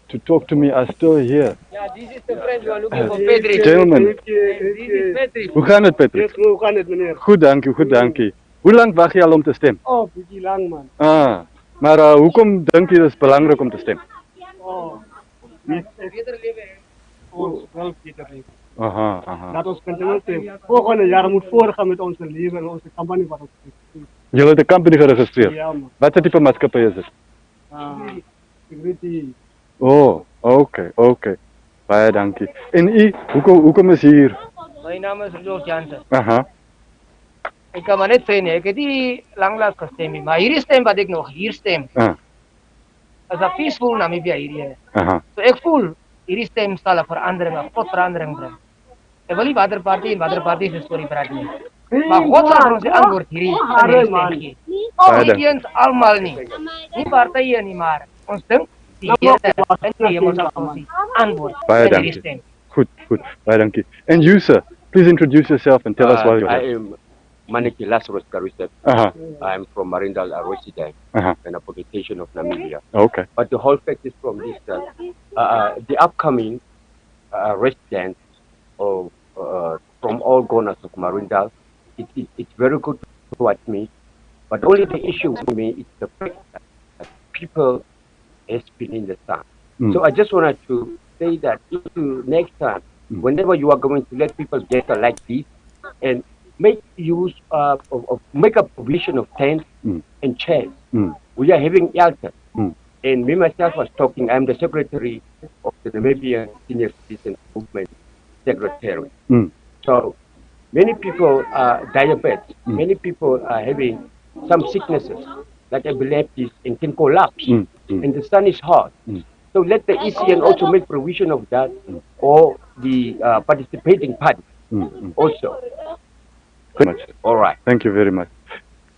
to talk to me are still here. Yeah, this is the friend you are looking for, Patrick. Gentlemen, This is Patrick. hoe gaan het, Patrick? Hoe gaan het, meneer? Goed, dankie, goed, dankie. Hoe lang wag jy al om te stem? Oh, bietjie lang, man. Maar hoekom dink jy dis belangrik om te stem? Oh, beter lewe. Ons wil beter lewe. Aha. Dat ons kan stem. Volgende jaar moet voorgaan met onze lewe en onze campagne wat ons doen. Julle het 'n company geregistreer? Ja, man. Wat tipe maatskappy is dit? Security. Oh, okay. Baie dankie. En u, hoekom is hier? My naam is George Jansen. Aha. Ik kan maar net sê nie, ek het nie lanklaas gestem nie, maar hierdie stem wat ek nog hier stem, is 'n peaceful Namibia hierdie. So ek voel hierdie stem sal 'n verandering, 'n groot verandering bring. Ek wil nie watter party se storie praat nie. Maar God sal vir ons die antwoord hierdie stem gee. Nie eens almal nie. Nie partye nie, maar ons dink die Here en die hemel sal ons die antwoord Baie in hierdie dankie. stem. Goed. Baie dankie. And you, sir, please introduce yourself and tell us why you're I here. am Maneki Lazarus Karusep. I'm from Marindal resident and a publication of Namibia. Okay. But the whole fact is from this, the upcoming residents of, from all corners of Marindal, it's very good towards me. But only the issue with me is the fact that people has been in the sun. So I just wanted to say that if you, next time, whenever you are going to let people gather like this, and make use of make a provision of tents and chairs. We are having altar. And me myself was talking, I'm the secretary of the Namibian Senior Citizen Movement Secretary. So many people are diabetic, many people are having some sicknesses, like epilepsy, and can collapse. And the sun is hot. So let the ECN also make provision of that, or the participating party also. Much. All right. Thank you very much.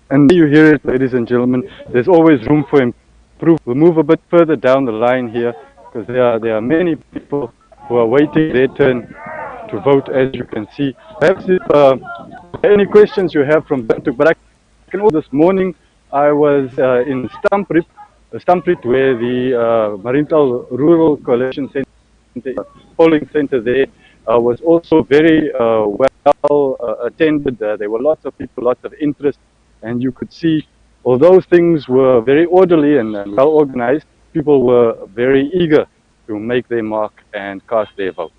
And you hear it, ladies and gentlemen, there's always room for improvement. We'll move a bit further down the line here, because there are many people who are waiting their turn to vote, as you can see. Perhaps if any questions you have from Bantu, but this morning I was in Stamprit, where the Marintal Rural Coalition Center, polling center there, was also very well attended. There were lots of people, lots of interest, and you could see, although things were very orderly and well organized, people were very eager to make their mark and cast their vote.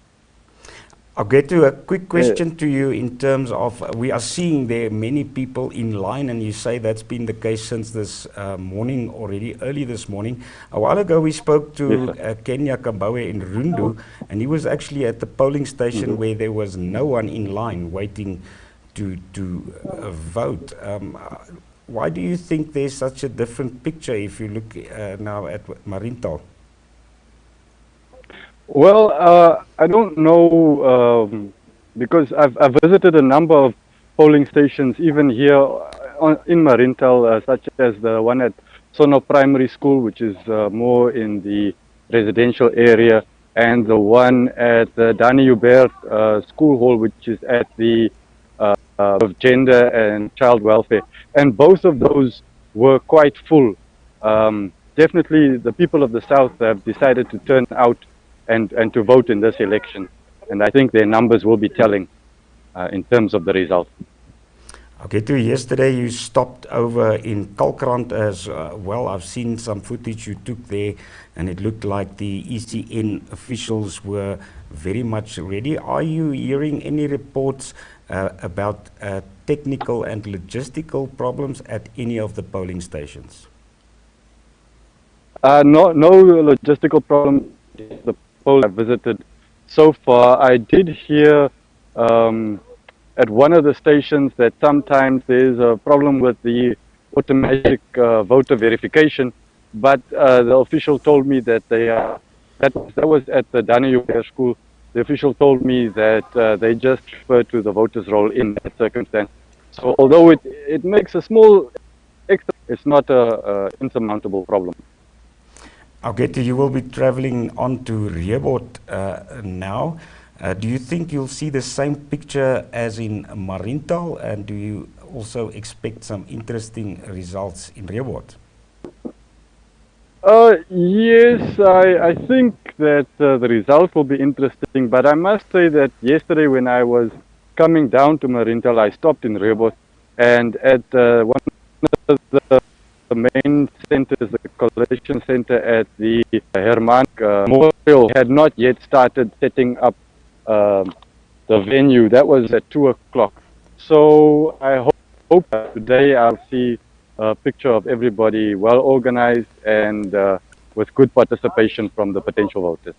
I'll get to a quick question to you in terms of, we are seeing there many people in line, and you say that's been the case since this morning already, early this morning. A while ago we spoke to Kenya Kabawe in Rundu, and he was actually at the polling station where there was no one in line waiting to vote. Why do you think there's such a different picture if you look now at Marintal? Well, I don't know, because I've visited a number of polling stations, even here in Marintal, such as the one at Sono Primary School, which is more in the residential area. and the one at the Dani Hubert School Hall, which is at the of Gender and Child Welfare. And both of those were quite full. Definitely the people of the South have decided to turn out and to vote in this election. And I think their numbers will be telling in terms of the result. Okay, too, yesterday you stopped over in Kalkrand as well. I've seen some footage you took there, and it looked like the ECN officials were very much ready. Are you hearing any reports about technical and logistical problems at any of the polling stations? No logistical problem. The poll I visited so far, I did hear at one of the stations that sometimes there's a problem with the automatic voter verification, but the official told me that that was at the Dani school. The official told me that they just refer to the voters roll in that circumstance. So although it makes a small extra, it's not a insurmountable problem. Okay, you will be traveling on to Rehoboth now. Do you think you'll see the same picture as in Marienthal, and do you also expect some interesting results in Rehoboth? Yes, I think that the results will be interesting, but I must say that yesterday when I was coming down to Marienthal, I stopped in Rehoboth, and at one of the main centers, the collation center at the Herman Memorial, had not yet started setting up the venue. That was at 2 o'clock. So I hope today I'll see a picture of everybody well organized and with good participation from the potential voters.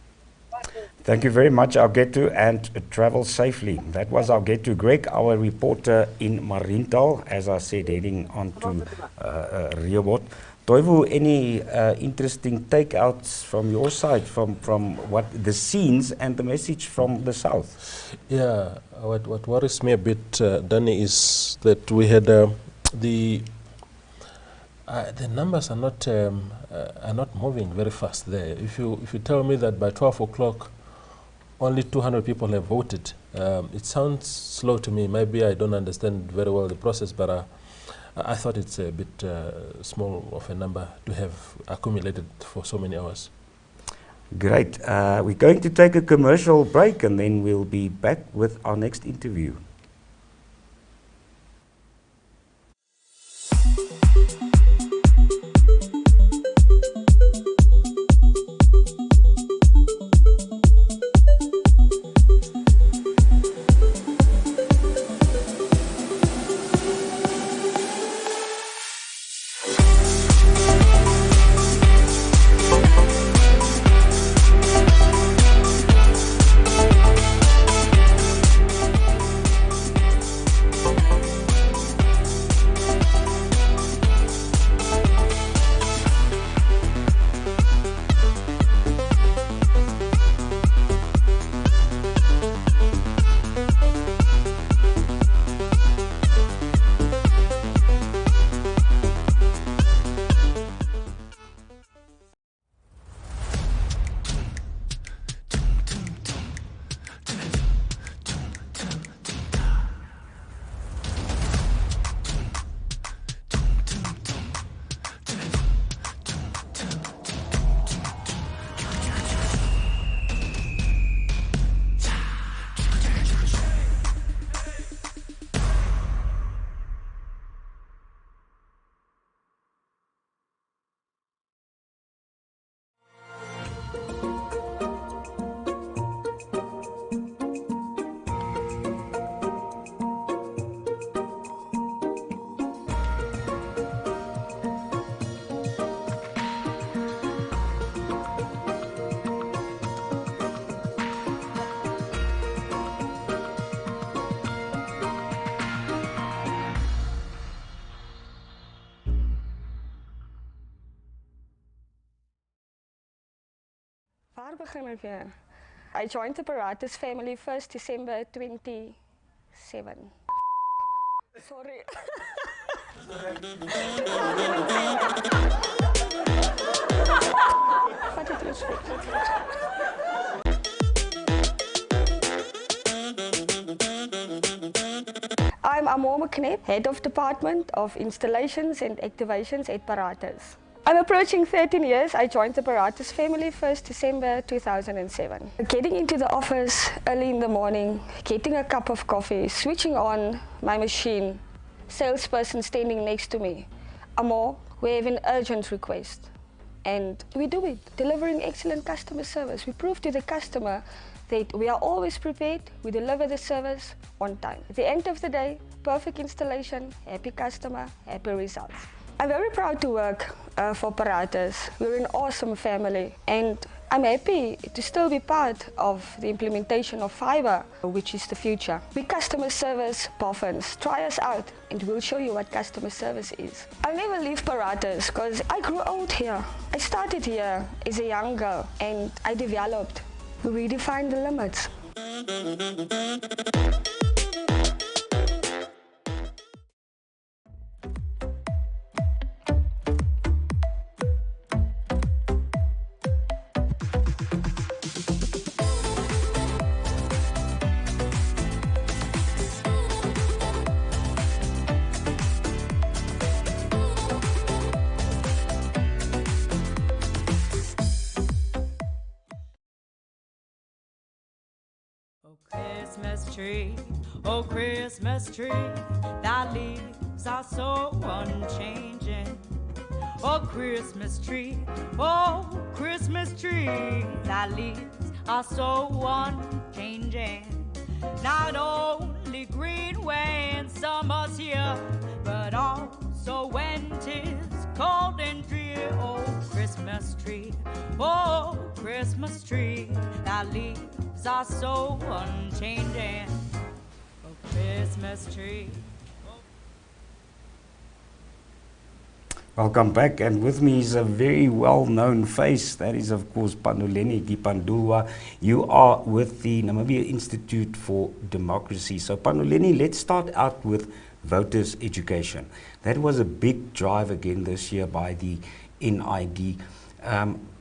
Thank you very much, Augetu, and travel safely. That was Augetu Greg, our reporter in Marienthal, as I said, heading on to Rehoboth. Toivo, any interesting takeouts from your side, from what the scenes and the message from the South? Yeah, what worries me a bit, Danny, is that we had the numbers are not moving very fast there. If you tell me that by 12 o'clock only 200 people have voted, it sounds slow to me. Maybe I don't understand very well the process, but I thought it's a bit small of a number to have accumulated for so many hours. Great. We're going to take a commercial break, and then we'll be back with our next interview. Waar begin ik weer? I joined the Paratus family 1st December 27. Sorry. Wat het respect. I'm Amor McKnep, Head of Department of Installations and Activations at Paratus. I'm approaching 13 years. I joined the Paratus family 1st December 2007. Getting into the office early in the morning, getting a cup of coffee, switching on my machine, salesperson standing next to me. Amor, we have an urgent request. And we do it, delivering excellent customer service. We prove to the customer that we are always prepared, we deliver the service on time. At the end of the day, perfect installation, happy customer, happy results. I'm very proud to work for Paratus. We're an awesome family, and I'm happy to still be part of the implementation of fiber, which is the future. We customer service Boffins. Try us out and we'll show you what customer service is. I'll never leave Paratus because I grew old here. I started here as a young girl and I developed. We redefined the limits. Oh Christmas tree, thy leaves are so unchanging. Oh Christmas tree, thy leaves are so unchanging. Not only green when summer's here, but also when 'tis cold and drear. Oh Christmas tree, thy leaves are so unchanging. Oh Christmas tree. Welcome back, and with me is a very well-known face. That is, of course, Panuleni Dipandulwa. You are with the Namibia Institute for Democracy. So, Panuleni, let's start out with voters' education. That was a big drive again this year by the NID.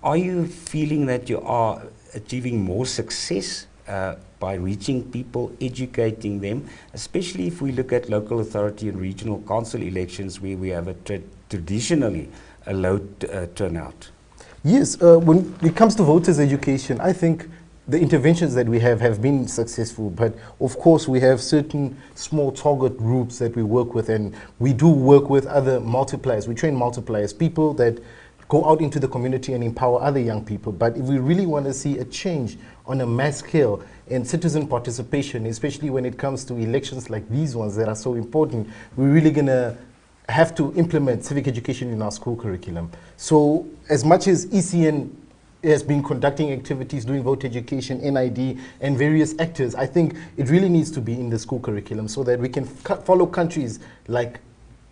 Are you feeling that you are achieving more success by reaching people, educating them, especially if we look at local authority and regional council elections where we have traditionally a low turnout? Yes, when it comes to voters' education, I think the interventions that we have been successful, but of course we have certain small target groups that we work with, and we do work with other multipliers. We train multipliers, people that go out into the community and empower other young people. But if we really want to see a change on a mass scale and citizen participation, especially when it comes to elections like these ones that are so important, we're really going to have to implement civic education in our school curriculum. So as much as ECN has been conducting activities, doing voter education, NID, and various actors, I think it really needs to be in the school curriculum so that we can follow countries like,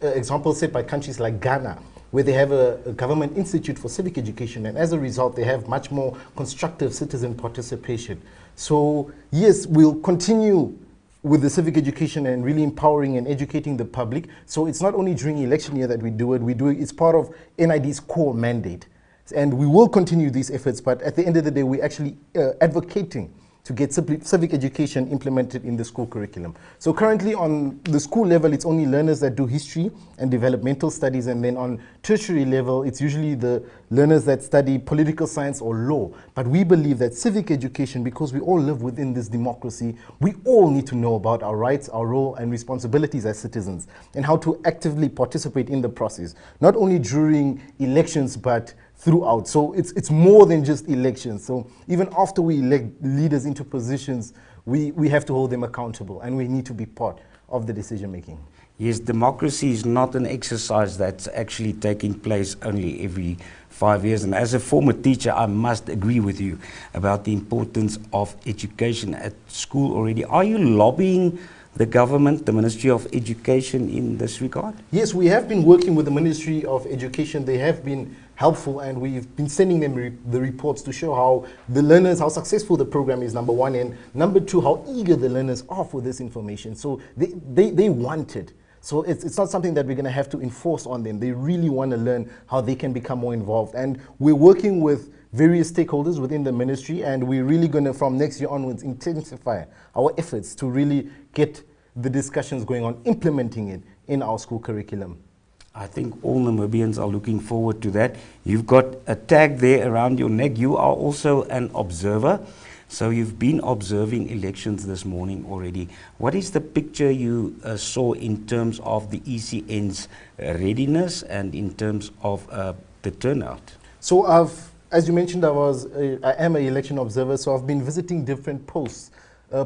examples set by countries like Ghana, where they have a government institute for civic education, and as a result they have much more constructive citizen participation. So yes, we'll continue with the civic education and really empowering and educating the public. So it's not only during election year that we do it, it's part of NID's core mandate. And we will continue these efforts, but at the end of the day, we're actually advocating to get civic education implemented in the school curriculum. So currently on the school level, it's only learners that do history and developmental studies, and then on tertiary level, it's usually the learners that study political science or law. But we believe that civic education, because we all live within this democracy, we all need to know about our rights, our role and responsibilities as citizens, and how to actively participate in the process, not only during elections, but throughout. So it's more than just elections. So even after we elect leaders into positions, we have to hold them accountable, and we need to be part of the decision making. Yes, democracy is not an exercise that's actually taking place only every 5 years. And as a former teacher, I must agree with you about the importance of education at school already. Are you lobbying the government, the Ministry of Education, in this regard? Yes, we have been working with the Ministry of Education. They have been helpful, and we've been sending them the reports to show how the learners, how successful the program is, number one, and number two, how eager the learners are for this information. So they want it. So it's not something that we're going to have to enforce on them. They really want to learn how they can become more involved. And we're working with various stakeholders within the ministry, and we're really going to, from next year onwards, intensify our efforts to really get the discussions going on, implementing it in our school curriculum. I think all Namibians are looking forward to that. You've got a tag there around your neck. You are also an observer. So you've been observing elections this morning already. What is the picture you saw in terms of the ECN's readiness and in terms of the turnout? So as you mentioned, I am an election observer, so I've been visiting different posts.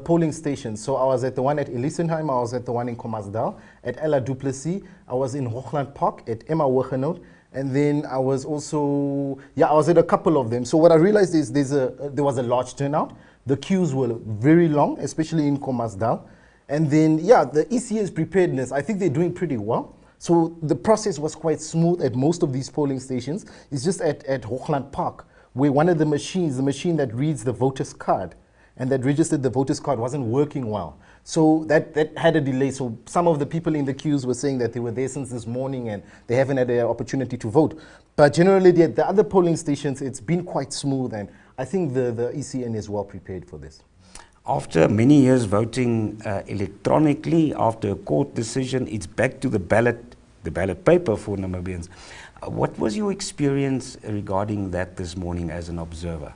Polling stations. So I was at the one at Elisenheim, I was at the one in Kommersdal, at Ella Duplessis, I was in Hoogland Park at Emma Wegenoot, and then I was also, I was at a couple of them. So what I realized is there was a large turnout. The queues were very long, especially in Kommersdal. And then, the ECN's preparedness, I think they're doing pretty well. So the process was quite smooth at most of these polling stations. It's just at Hoogland Park, where one of the machines, the machine that reads the voter's card, and that registered the voter's card wasn't working well. So that had a delay. So some of the people in the queues were saying that they were there since this morning and they haven't had the opportunity to vote. But generally, the other polling stations, it's been quite smooth, and I think the ECN is well prepared for this. After many years voting electronically, after a court decision, it's back to the ballot paper for Namibians. What was your experience regarding that this morning as an observer?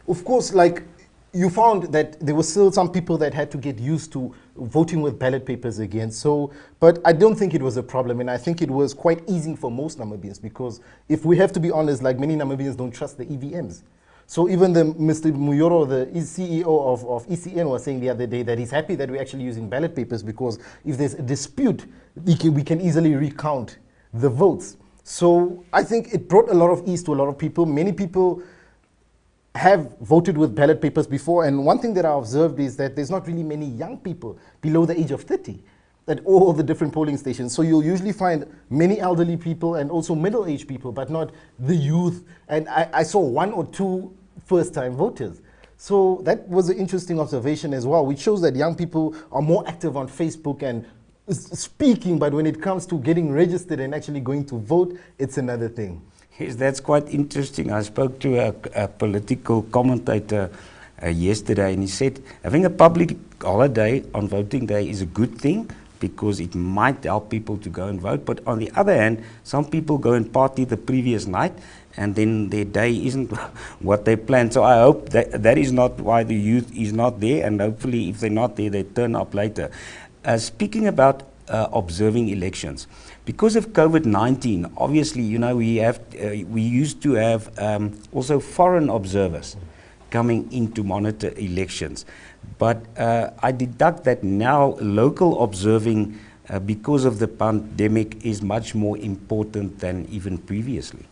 Of course, you found that there were still some people that had to get used to voting with ballot papers again. But I don't think it was a problem, and I think it was quite easy for most Namibians, because if we have to be honest, many Namibians don't trust the EVMs. So even Mr. Muyoro, the CEO of ECN, was saying the other day that he's happy that we're actually using ballot papers, because if there's a dispute, we can easily recount the votes. So I think it brought a lot of ease to a lot of people. Many people have voted with ballot papers before, and one thing that I observed is that there's not really many young people below the age of 30 at all the different polling stations. So you'll usually find many elderly people and also middle-aged people, but not the youth. And I saw 1 or 2 first-time voters. So that was an interesting observation as well, which shows that young people are more active on Facebook and speaking, but when it comes to getting registered and actually going to vote, it's another thing. Yes, that's quite interesting. I spoke to a political commentator yesterday, and he said having a public holiday on voting day is a good thing because it might help people to go and vote. But on the other hand, some people go and party the previous night, and then their day isn't what they planned. So I hope that is not why the youth is not there, and hopefully if they're not there, they turn up later. Speaking about observing elections, because of COVID-19, obviously, we used to have also foreign observers coming in to monitor elections. But I deduct that now local observing, because of the pandemic, is much more important than even previously.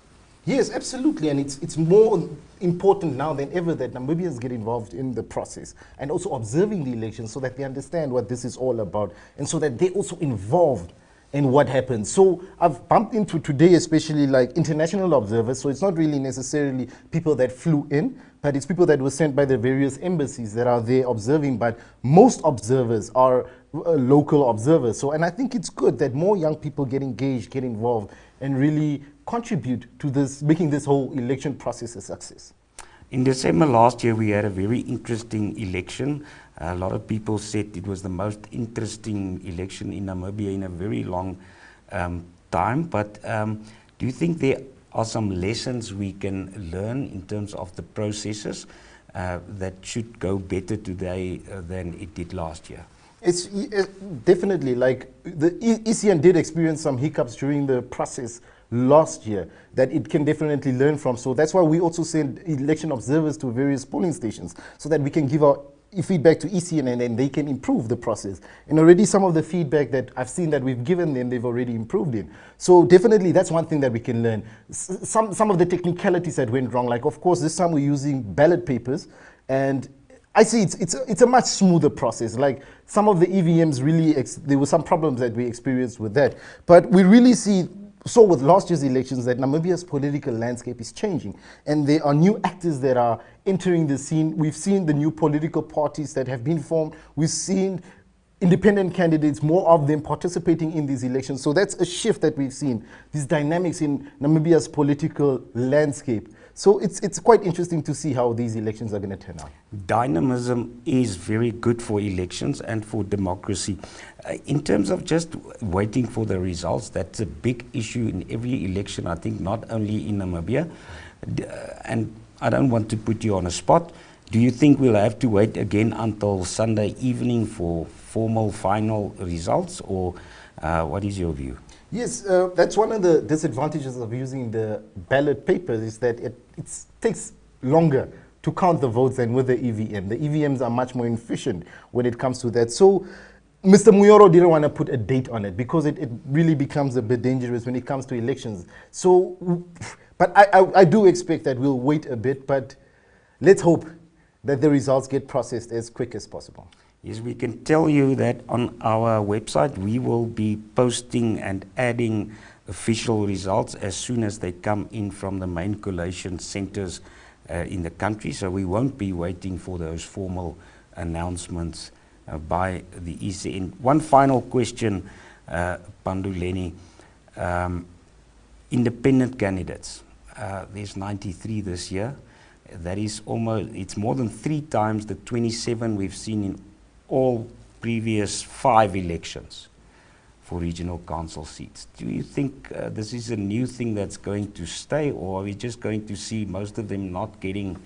Yes, absolutely, and it's more important now than ever that Namibians get involved in the process and also observing the elections so that they understand what this is all about and so that they're also involved in what happens. So I've bumped into today especially international observers, so it's not really necessarily people that flew in, but it's people that were sent by the various embassies that are there observing, but most observers are local observers. So, and I think it's good that more young people get engaged, get involved, and really contribute to this, making this whole election process a success. In December last year, we had a very interesting election. A lot of people said it was the most interesting election in Namibia in a very long time. But do you think there are some lessons we can learn in terms of the processes that should go better today than it did last year? It's definitely, the ECN did experience some hiccups during the process last year that it can definitely learn from. So that's why we also send election observers to various polling stations so that we can give our feedback to ECN and then they can improve the process. And already some of the feedback that I've seen that we've given them, they've already improved in. So definitely that's one thing that we can learn. Some of the technicalities that went wrong, of course this time we're using ballot papers, and I see it's a much smoother process. Some of the EVMs really, there were some problems that we experienced with that. But we really saw with last year's elections that Namibia's political landscape is changing. And there are new actors that are entering the scene. We've seen the new political parties that have been formed. We've seen independent candidates, more of them participating in these elections. So that's a shift that we've seen, these dynamics in Namibia's political landscape. So it's quite interesting to see how these elections are going to turn out. Dynamism is very good for elections and for democracy. In terms of just waiting for the results, that's a big issue in every election, I think, not only in Namibia. And I don't want to put you on a spot. Do you think we'll have to wait again until Sunday evening for formal final results, or what is your view? Yes, that's one of the disadvantages of using the ballot papers, is that it takes longer to count the votes than with the EVM. The EVMs are much more efficient when it comes to that. So Mr. Muyoro didn't want to put a date on it because it really becomes a bit dangerous when it comes to elections. So, but I do expect that we'll wait a bit, but let's hope that the results get processed as quick as possible. Yes, we can tell you that on our website we will be posting and adding official results as soon as they come in from the main collation centers in the country. So we won't be waiting for those formal announcements by the ECN. One final question, Panduleni. Independent candidates, there's 93 this year. That is it's more than 3 times the 27 we've seen in all previous 5 elections for regional council seats. Do you think this is a new thing that's going to stay, or are we just going to see most of them not getting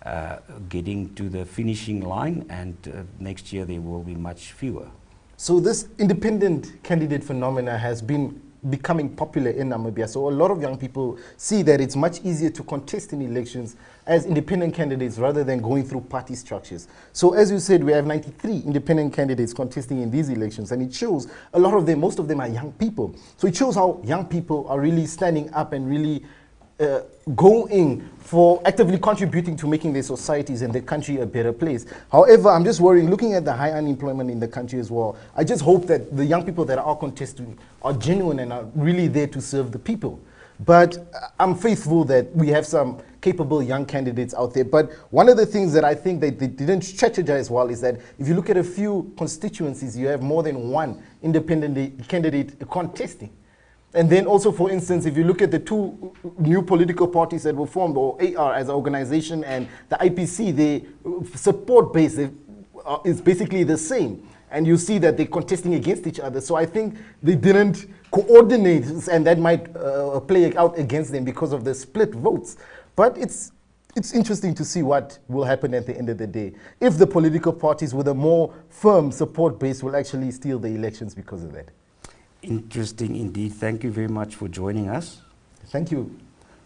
to the finishing line, and next year there will be much fewer? So this independent candidate phenomena has been becoming popular in Namibia. So a lot of young people see that it's much easier to contest in elections as independent candidates rather than going through party structures. So as you said, we have 93 independent candidates contesting in these elections, and it shows a lot of them, most of them are young people. So it shows how young people are really standing up and really going for actively contributing to making their societies and the country a better place. However, I'm just worrying, looking at the high unemployment in the country as well, I just hope that the young people that are contesting are genuine and are really there to serve the people. But I'm faithful that we have some capable young candidates out there. But one of the things that I think that they didn't strategize well is that if you look at a few constituencies, you have more than one independent candidate contesting. And then also, for instance, if you look at the 2 new political parties that were formed, or AR as an organization and the IPC, the support base is basically the same. And you see that they're contesting against each other. So I think they didn't coordinate, and that might play out against them because of the split votes. But it's interesting to see what will happen at the end of the day. If the political parties with a more firm support base will actually steal the elections because of that. Interesting indeed. Thank you very much for joining us. Thank you.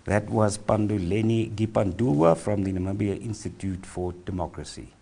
That was Panduleni Gipandulwa from the Namibia Institute for Democracy.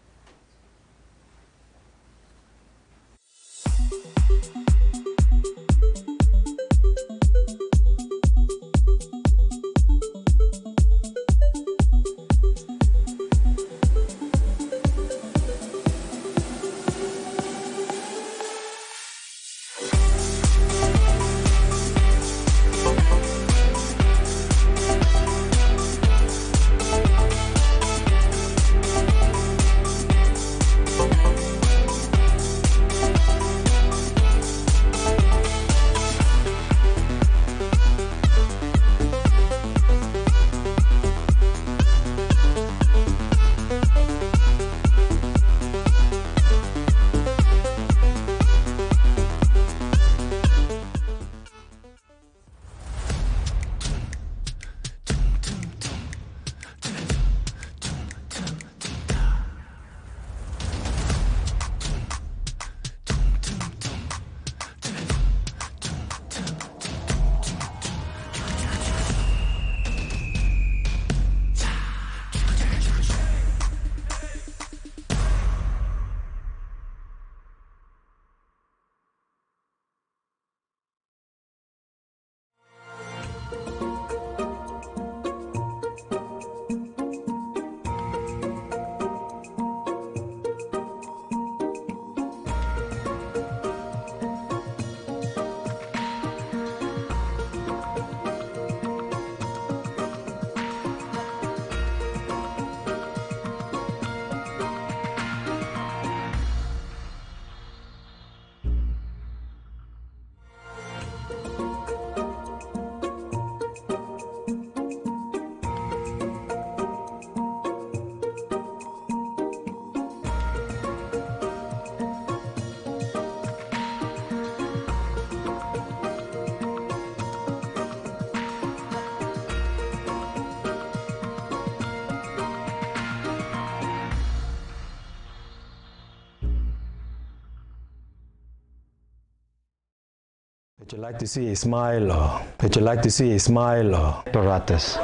Would you like to see a smile or would you like to see a smile or apparatus?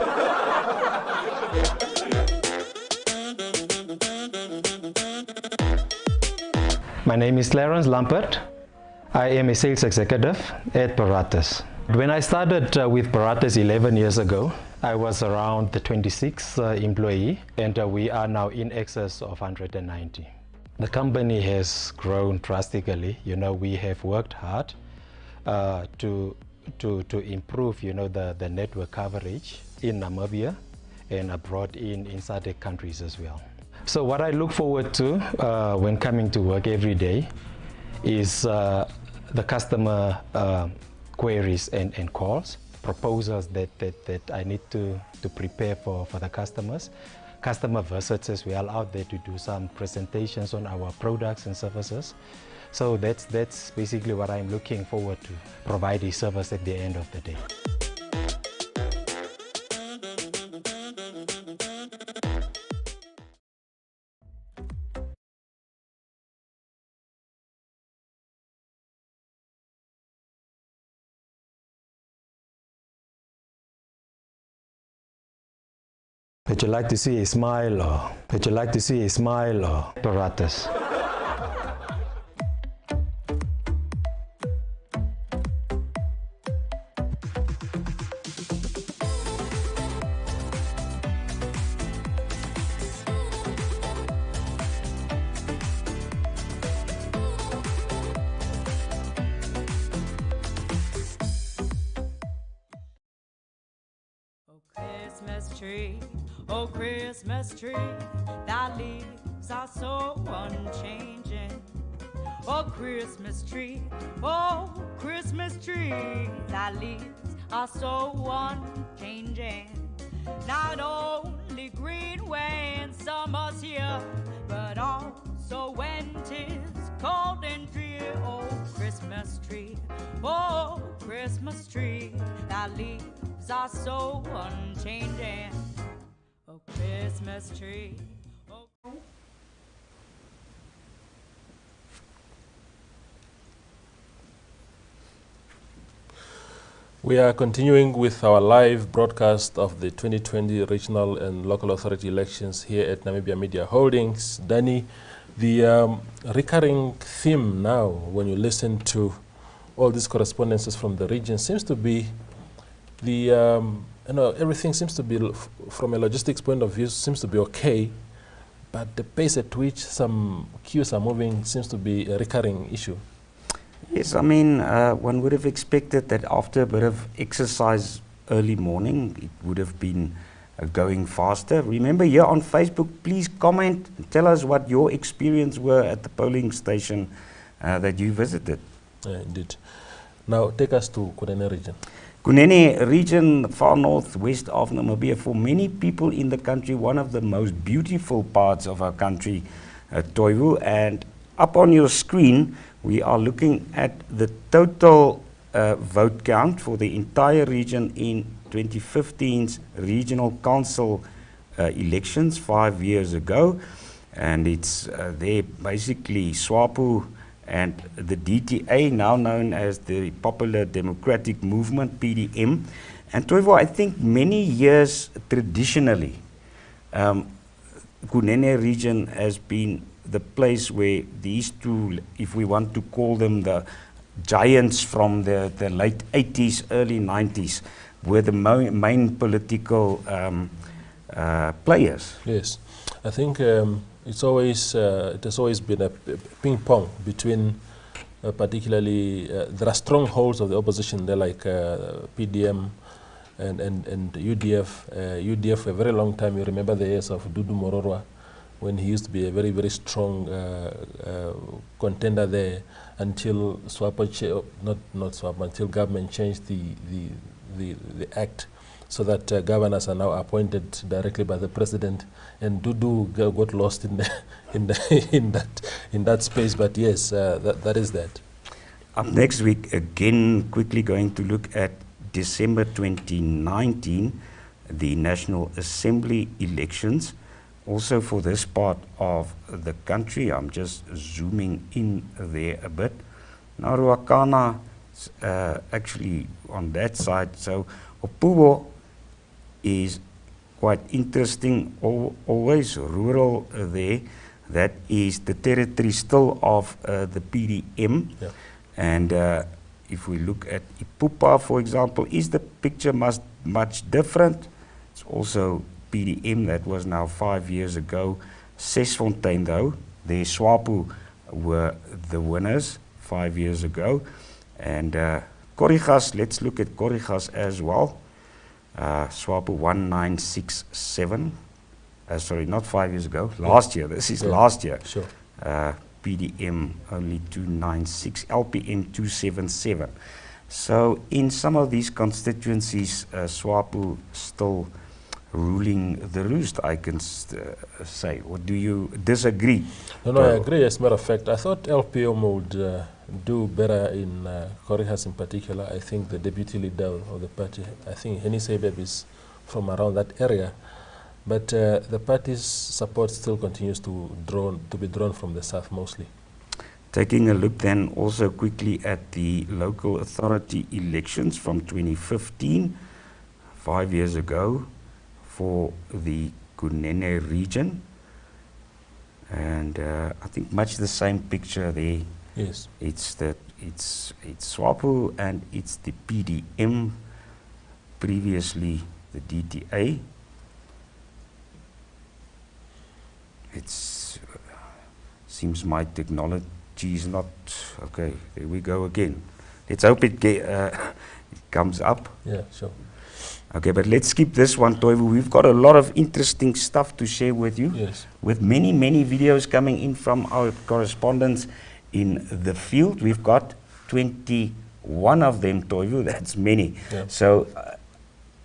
My name is Clarence Lampert. I am a sales executive at Paratus. When I started with Paratus 11 years ago, I was around the 26th employee, and we are now in excess of 190. The company has grown drastically. You know, we have worked hard to improve, you know, the network coverage in Namibia and abroad in SADC countries as well. So what I look forward to when coming to work every day is the customer queries and calls, proposals that I need to prepare for the customers, customer visits as well, out there to do some presentations on our products and services. So that's basically what I'm looking forward to, provide a service at the end of the day. Would you like to see a smile or would you like to see a smile or apparatus? Christmas tree, oh Christmas tree, thy leaves are so unchanging. Oh Christmas tree, thy leaves are so unchanging. Not only green when summer's here, but also when 'tis cold and drear. Oh Christmas tree, thy leaves are so unchanging. Oh Christmas tree. We are continuing with our live broadcast of the 2020 regional and local authority elections here at Namibia Media Holdings. Danny, the recurring theme now when you listen to all these correspondences from the region seems to be the, everything seems to be, from a logistics point of view, seems to be okay, but the pace at which some queues are moving seems to be a recurring issue. Yes, I mean, one would have expected that after a bit of exercise early morning, it would have been going faster. Remember, here on Facebook, please comment, tell us what your experience were at the polling station that you visited. Indeed. Now, take us to Kunene region. Kunene region, far northwest of Namibia, for many people in the country, one of the most beautiful parts of our country, Toivu. And up on your screen, we are looking at the total vote count for the entire region in 2015's regional council elections 5 years ago. And it's there basically SWAPO and the DTA, now known as the Popular Democratic Movement, PDM. And Toivo, I think many years traditionally, Kunene region has been the place where these two, if we want to call them the giants from the late 80s, early 90s, were the main political players. Yes, I think it has always been a ping pong between particularly there are strongholds of the opposition there, like PDM and UDF. UDF for a very long time. You remember the years of Dudu Mororwa, when he used to be a very, very strong contender there, until SWAPO, not SWAPO, until government changed the act so that governors are now appointed directly by the president, and Dudu got lost in that space. But yes, that is that. Up next week, again, quickly going to look at December 2019, the National Assembly elections. Also for this part of the country, I'm just zooming in there a bit. Now Ruakana actually on that side. So Opuwo is quite interesting, always rural there. That is the territory still of the PDM. Yeah. And if we look at Ipupa, for example, is the picture much different? It's also PDM. That was now 5 years ago. Sesfontein, though, the SWAPO were the winners 5 years ago. And Corrigas, let's look at Corrigas as well. SWAPO 1967. Sorry, not 5 years ago, last year. This is last year. Sure. PDM only 296, LPM 277. So in some of these constituencies, SWAPO still ruling the roost, I can say. Or do you disagree? No, I agree. As a matter of fact, I thought LPM would do better in Corrigas in particular. I think the deputy leader of the party, I think Henny Sebeb is from around that area. But the party's support still continues to be drawn from the south mostly. Taking a look then also quickly at the local authority elections from 2015, 5 years ago, for the Kunene region. And I think much the same picture there. Yes. It's SWAPO and it's the PDM, previously the DTA. It's seems my technology is not okay. There we go again. Let's hope it comes up. Yeah, sure. Okay, but let's skip this one, Toivu. We've got a lot of interesting stuff to share with you. Yes. With many videos coming in from our correspondents in the field. We've got 21 of them, Toivu. That's many. Yeah. So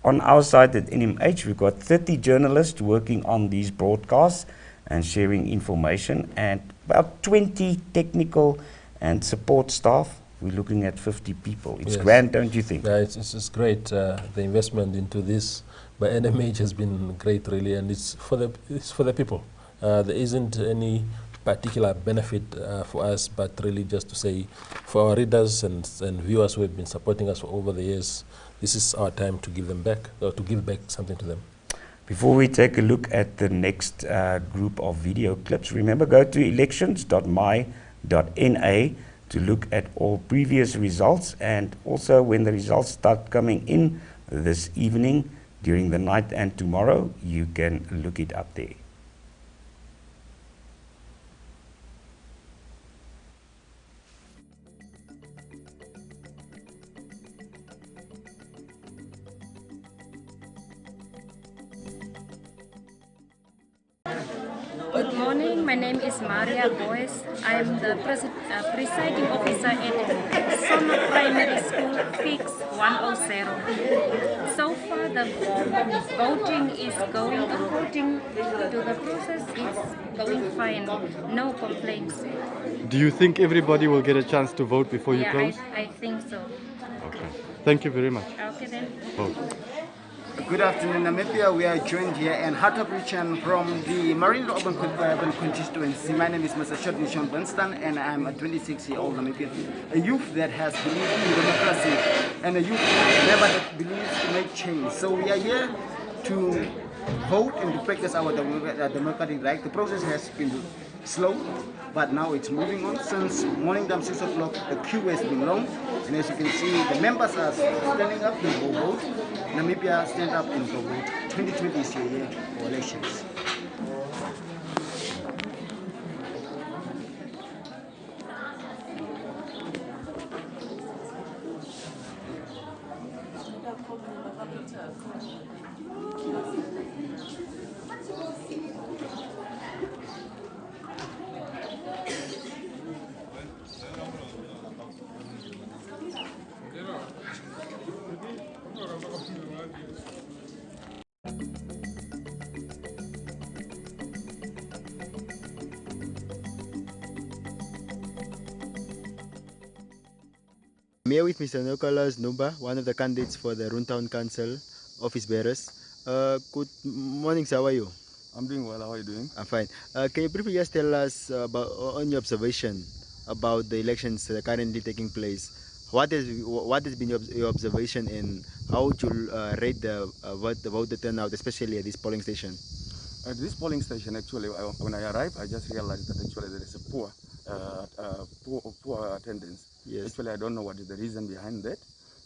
on our side at NMH, we've got 30 journalists working on these broadcasts and sharing information, and about 20 technical and support staff. We're looking at 50 people. It's grand, don't you think? Yeah, it's great. The investment into this by NMH has been great, really, and it's for the people. There isn't any particular benefit for us, but really just to say, for our readers and viewers who have been supporting us for over the years, this is our time to give them back, or to give back something to them. Before we take a look at the next group of video clips, remember, go to elections.my.na to look at all previous results, and also when the results start coming in this evening, during the night and tomorrow, you can look it up there. Good morning, my name is Maria Boyce. I am the presiding officer at Summer Primary School Fix 100. So far the voting is going according to the process. It's going fine, no complaints. Do you think everybody will get a chance to vote before you close? I think so. Okay. Thank you very much. Okay then. Vote. Good afternoon, Namibia. We are joined here in Hartop region from the Marine Urban constituency. My name is Mr. Shotni Sean Bernstein, and I'm a 26-year-old Namibian, a youth that has believed in democracy, and a youth that believes to make change. So we are here to vote and to practice our democratic right. The process has been slow, but now it's moving on. Since morning time 6 o'clock, the queue has been long, and as you can see, the members are standing up to go vote. Namibia stand up and go vote. 2020 is your year for elections. I'm here with Mr. Nicholas Numba, one of the candidates for the Runtown Council office bearers. Good morning, sir. How are you? I'm doing well. How are you doing? I'm fine. Can you briefly just tell us about on your observation about the elections that are currently taking place? what has been your observation, and how would you rate the voter turnout, especially at this polling station? At this polling station, actually, when I arrived, I just realized that actually there is a poor attendance. Yes. Actually, I don't know what is the reason behind that.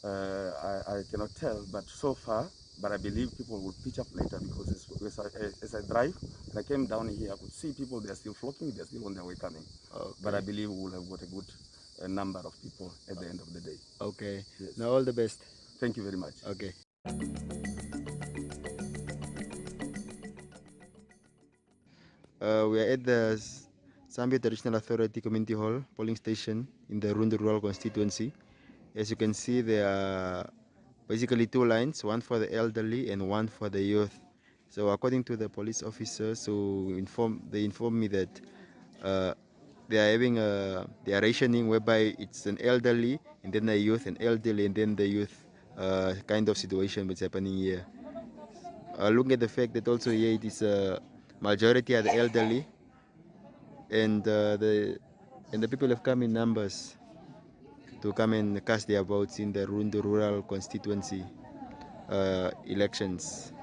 I cannot tell, but so far, but I believe people will pitch up later, because as I drive, and I came down here, I could see people, they are still flocking, they are still on their way coming. Okay. But I believe we will have got a good number of people at the end of the day. Okay. Yes. Now all the best. Thank you very much. Okay. We are at the Zambia Traditional Authority Community Hall polling station in the Rundu Rural constituency. As you can see, there are basically two lines, one for the elderly and one for the youth. So according to the police officers who informed me that they are having they are rationing whereby it's an elderly and then a youth, an elderly and then the youth kind of situation that's happening here. Looking at the fact that also here it is a majority are the elderly, and the people have come in numbers to come and cast their votes in the Rundu Rural constituency elections.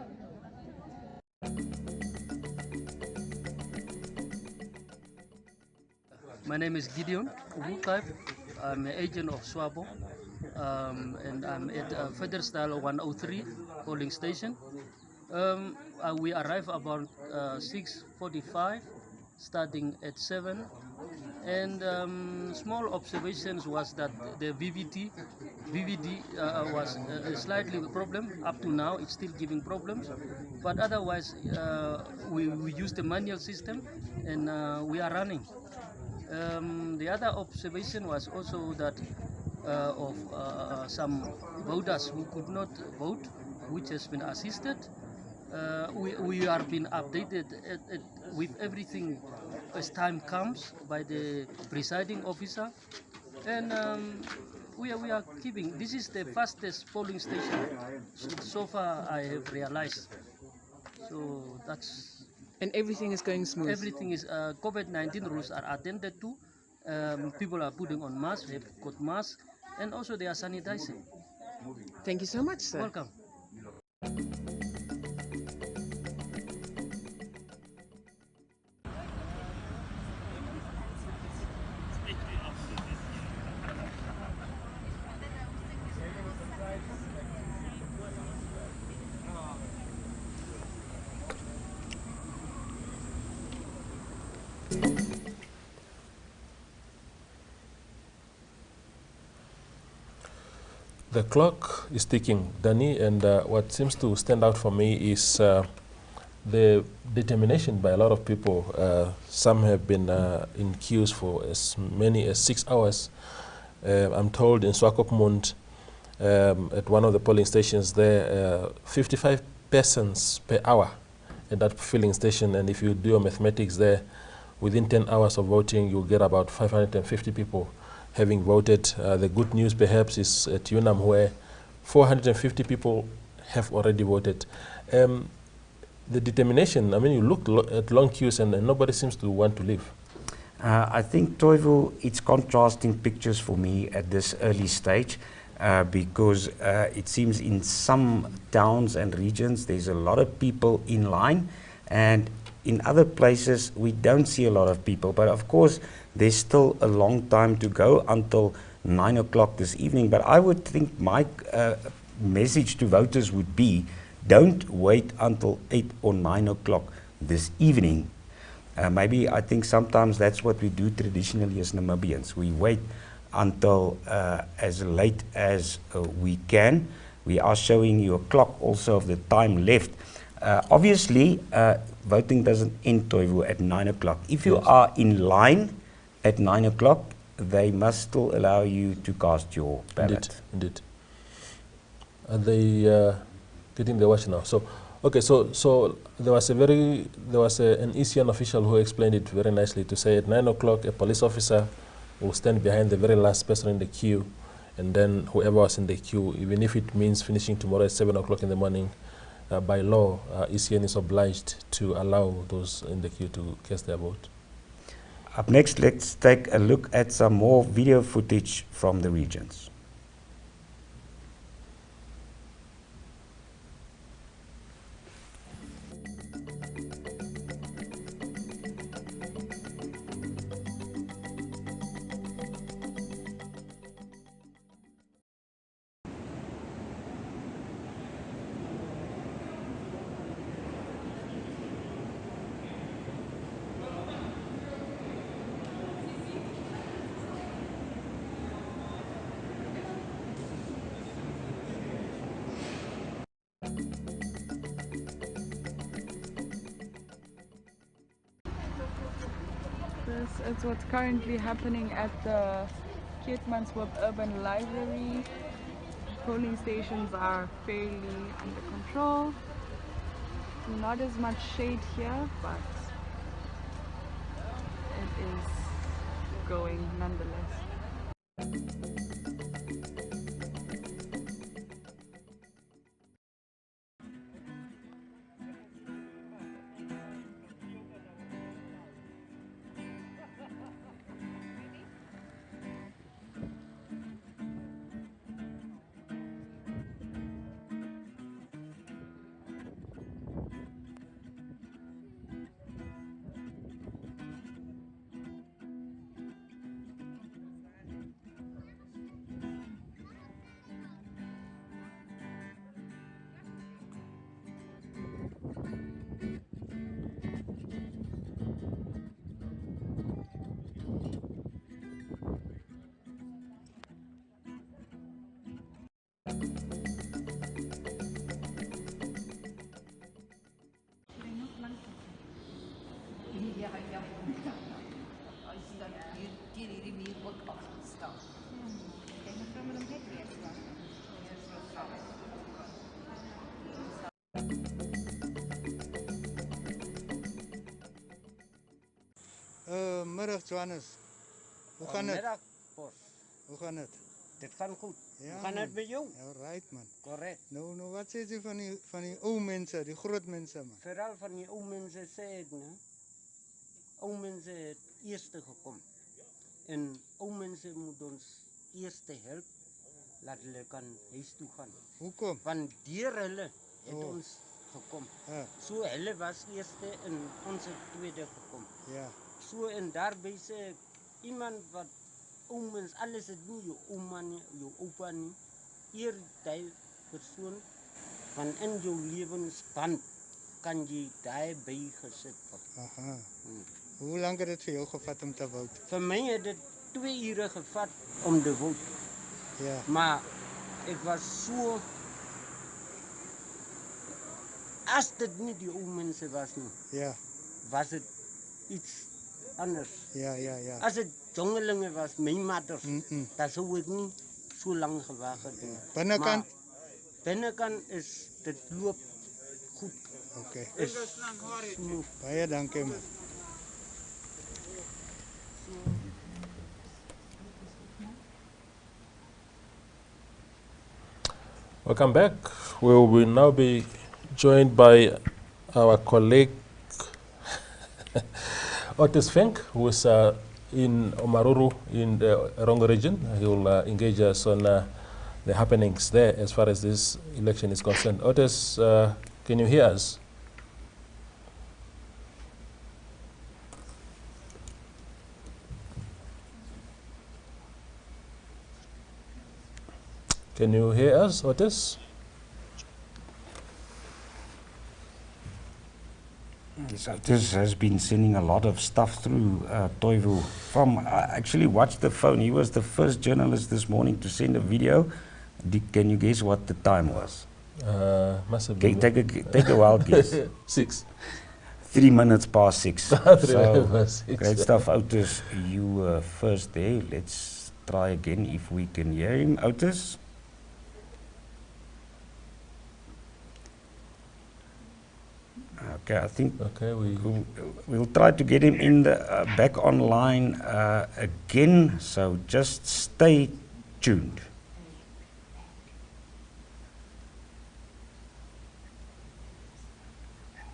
My name is Gideon Urukab. I'm an agent of Swabo, and I'm at Federal Style 103 polling station. We arrive about 6:45, starting at 7. And small observations was that the VVD was slightly a problem. Up to now, it's still giving problems. But otherwise, we use the manual system, and we are running. The other observation was also that of some voters who could not vote, which has been assisted. We are being updated with everything as time comes by the presiding officer, and we are keeping. This is the fastest polling station so far I have realized. So that's. And everything is going smooth. Everything is COVID-19 rules are attended to. People are putting on masks. They've got masks, and also they are sanitizing. Thank you so much, sir. Welcome. The clock is ticking, Danny, and what seems to stand out for me is the determination by a lot of people. Some have been in queues for as many as 6 hours. I'm told in Swakopmund, at one of the polling stations there, 55 persons per hour at that filling station, and if you do your mathematics there, within 10 hours of voting, you'll get about 550 people having voted. The good news perhaps is at UNAM, where 450 people have already voted. The determination, I mean, you look at long queues and nobody seems to want to leave. I think, Toivo, it's contrasting pictures for me at this early stage because it seems in some towns and regions there's a lot of people in line, and in other places we don't see a lot of people. But of course, there's still a long time to go until 9 o'clock this evening. But I would think my message to voters would be, don't wait until 8 or 9 o'clock this evening. Maybe I think sometimes that's what we do traditionally as Namibians. We wait until as late as we can. We are showing you a clock also of the time left. Obviously, voting doesn't end, Toivo, at 9 o'clock. If you are in line at 9 o'clock, they must still allow you to cast your ballot. Indeed. Are they getting the watch now? So, okay, so there was an ECN official who explained it very nicely to say at 9 o'clock a police officer will stand behind the very last person in the queue, and then whoever was in the queue, even if it means finishing tomorrow at 7 o'clock in the morning, by law, ECN is obliged to allow those in the queue to cast their vote. Up next, let's take a look at some more video footage from the regions. Yes, it's what's currently happening at the Keetmanshoop Urban Library. Polling stations are fairly under control. Not as much shade here, but it is going nonetheless. Middag Johannes. Hoe gaan het? Middag Bos. Hoe gaan het? Dit gaan goed. Ja, Hoe gaan het met jou? Ja, right man. Correct. Nou, wat zegt u van die oude mensen, die groot mensen man? Vooral van die oude mensen sê ek, né? Oude mensen het eerste gekom. En oude mensen moet ons eerste help, laat hulle kan huis toe gaan. Hoekom? Want deur hulle het ons gekom. Ja. So hulle was eerste en ons het tweede gekom. Ja. So en daarbij sê ek, iemand wat oumens, alles het nie jou ouma nie, jou opa nie, eer die persoon, van in jou levensband kan jy daai bygesit word. Aha. Hoe lang het dit vir jou gevat om te vote? Vir my het dit 2 ure gevat om te vote. Ja. Maar ek was so, as dit nie die ou mense was nie, ja, was het iets anders. Ja, ja, ja. As dit jongelinge was, my matters, dan sou ek nie so lang gewag het nie. Binnekant? Maar binnekant is, dit loop goed. Okay. Is smooth. Baie dankie man. Welcome back. We will now be joined by our colleague Otis Fink, who is in Omaruru in the Rongo region. He will engage us on the happenings there as far as this election is concerned. Otis, can you hear us? Can you hear us, Otis? Yes, Otis has been sending a lot of stuff through Toivo. I actually watched the phone. He was the first journalist this morning to send a video. Can you guess what the time was? Must have been take a wild guess. 6. 3 minutes past 6. 3 minutes past 6. Great stuff, Otis. You were first there. Let's try again if we can hear him. Otis? Okay, I think we'll try to get him in the back online again. So just stay tuned.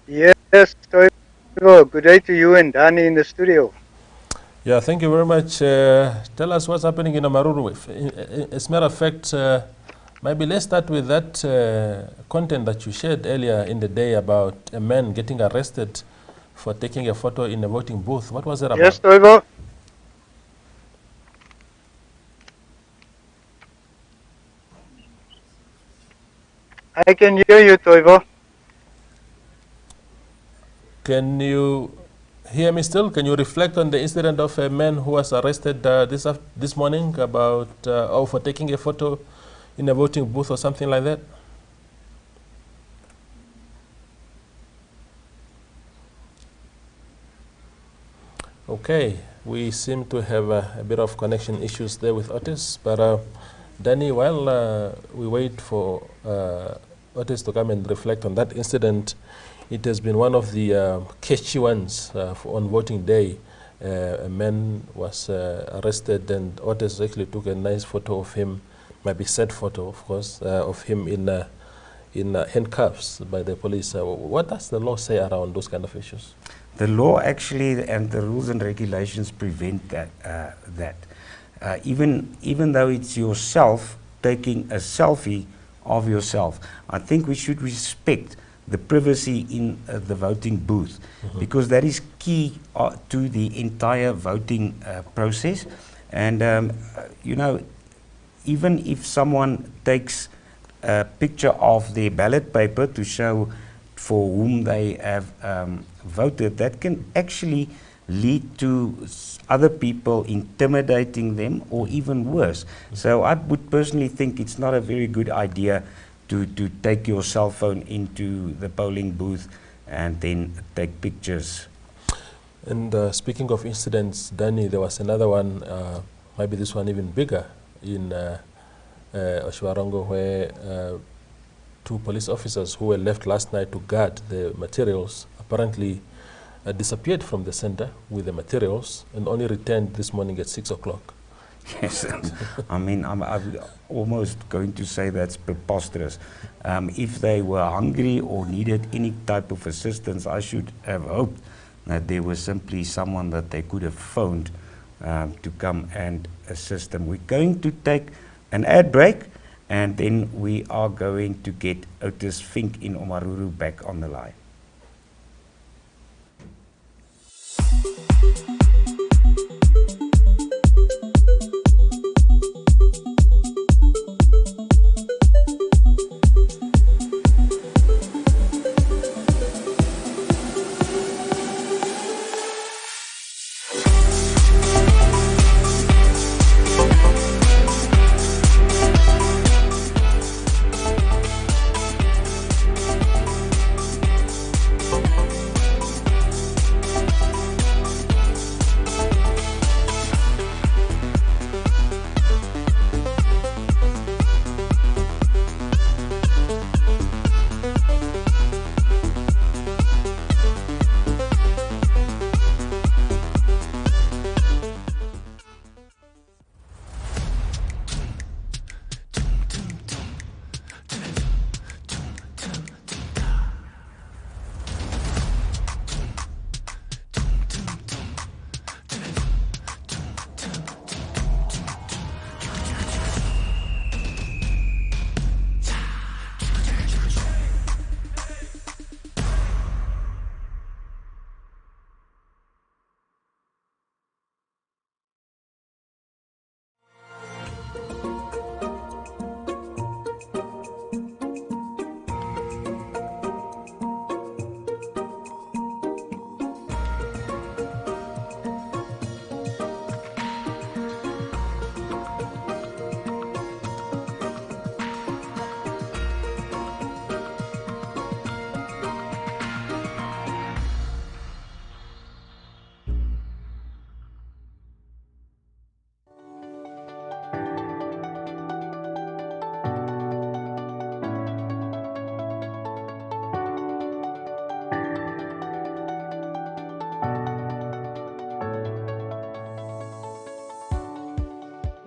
Yes, Toivo. Good day to you and Danny in the studio. Yeah, thank you very much. Tell us what's happening in Omaruru. As a matter of fact, maybe let's start with that content that you shared earlier in the day about a man getting arrested for taking a photo in a voting booth. What was that about? Yes, Toivo. I can hear you, Toivo. Can you hear me still? Can you reflect on the incident of a man who was arrested this morning about for taking a photo in a voting booth or something like that? Okay, We seem to have a bit of connection issues there with Otis, but Danny, while we wait for Otis to come and reflect on that incident, it has been one of the catchy ones on voting day. A man was arrested, and Otis actually took a nice photo of him, maybe sad photo, of course, of him in handcuffs by the police. What does the law say around those kind of issues? The law actually and the rules and regulations prevent that. Even though it's yourself taking a selfie of yourself, I think we should respect the privacy in the voting booth, because that is key to the entire voting process. And you know, even if someone takes a picture of their ballot paper to show for whom they have voted, that can actually lead to other people intimidating them, or even worse. So I would personally think it's not a very good idea to take your cell phone into the polling booth and then take pictures. And speaking of incidents, Danny, there was another one, maybe this one even bigger, in Oshwarongo, where two police officers who were left last night to guard the materials apparently disappeared from the center with the materials and only returned this morning at 6 o'clock. Yes, I mean, I'm almost going to say that's preposterous. If they were hungry or needed any type of assistance, I should have hoped that there was simply someone that they could have phoned to come and assist them. We're going to take an ad break, and then we are going to get Otis Fink in Omaruru back on the line.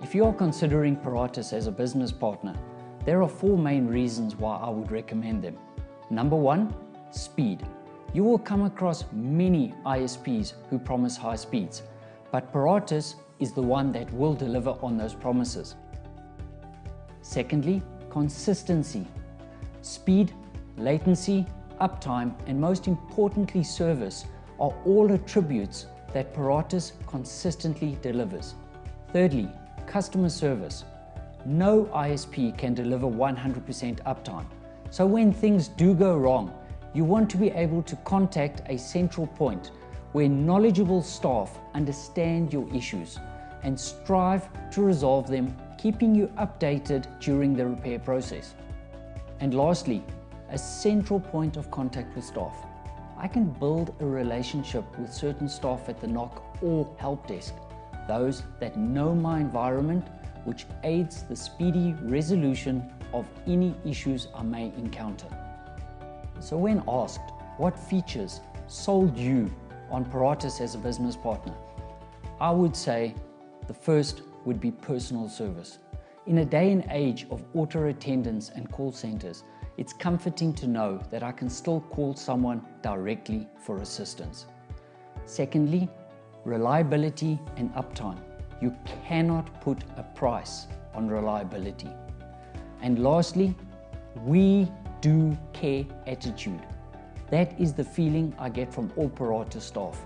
If you are considering Paratus as a business partner, there are 4 main reasons why I would recommend them. Number 1, speed. You will come across many ISPs who promise high speeds, but Paratus is the one that will deliver on those promises. Secondly, consistency. Speed, latency, uptime, and most importantly service are all attributes that Paratus consistently delivers. Thirdly, customer service. No ISP can deliver 100% uptime. So when things do go wrong, you want to be able to contact a central point where knowledgeable staff understand your issues and strive to resolve them, keeping you updated during the repair process. And lastly, a central point of contact with staff. I can build a relationship with certain staff at the NOC or help desk, those that know my environment, which aids the speedy resolution of any issues I may encounter. So when asked what features sold you on Paratus as a business partner, I would say the first would be personal service. In a day and age of auto attendance and call centers, it's comforting to know that I can still call someone directly for assistance. Secondly, reliability and uptime. You cannot put a price on reliability. And lastly, we do care attitude. That is the feeling I get from all Paratus staff.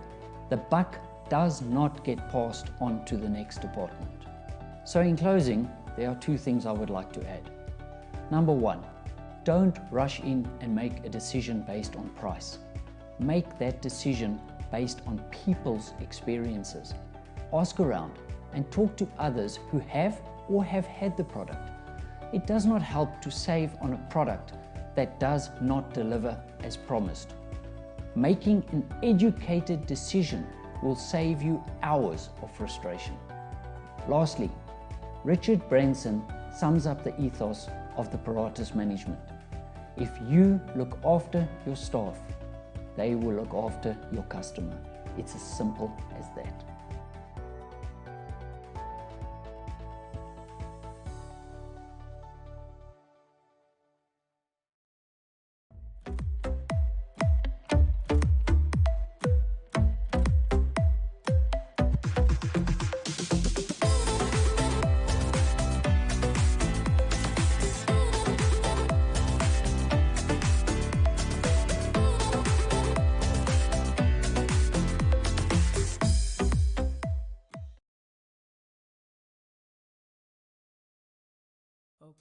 The buck does not get passed on to the next department. So in closing, there are two things I would like to add. Number one, don't rush in and make a decision based on price. Make that decision based on people's experiences. Ask around and talk to others who have or have had the product. It does not help to save on a product that does not deliver as promised. Making an educated decision will save you hours of frustration. Lastly, Richard Branson sums up the ethos of the Paratus management. If you look after your staff, they will look after your customer. It's as simple as that.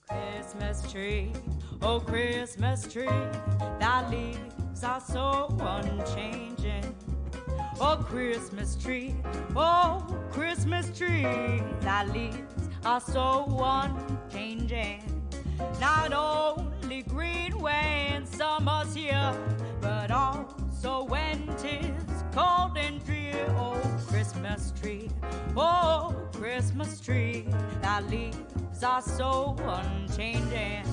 Christmas tree, oh Christmas tree, thy leaves are so unchanging. Oh Christmas tree, thy leaves are so unchanging. Not only green when summer's here, but also when 'tis cold and drear. Oh Christmas tree, thy leaves are so unchanging.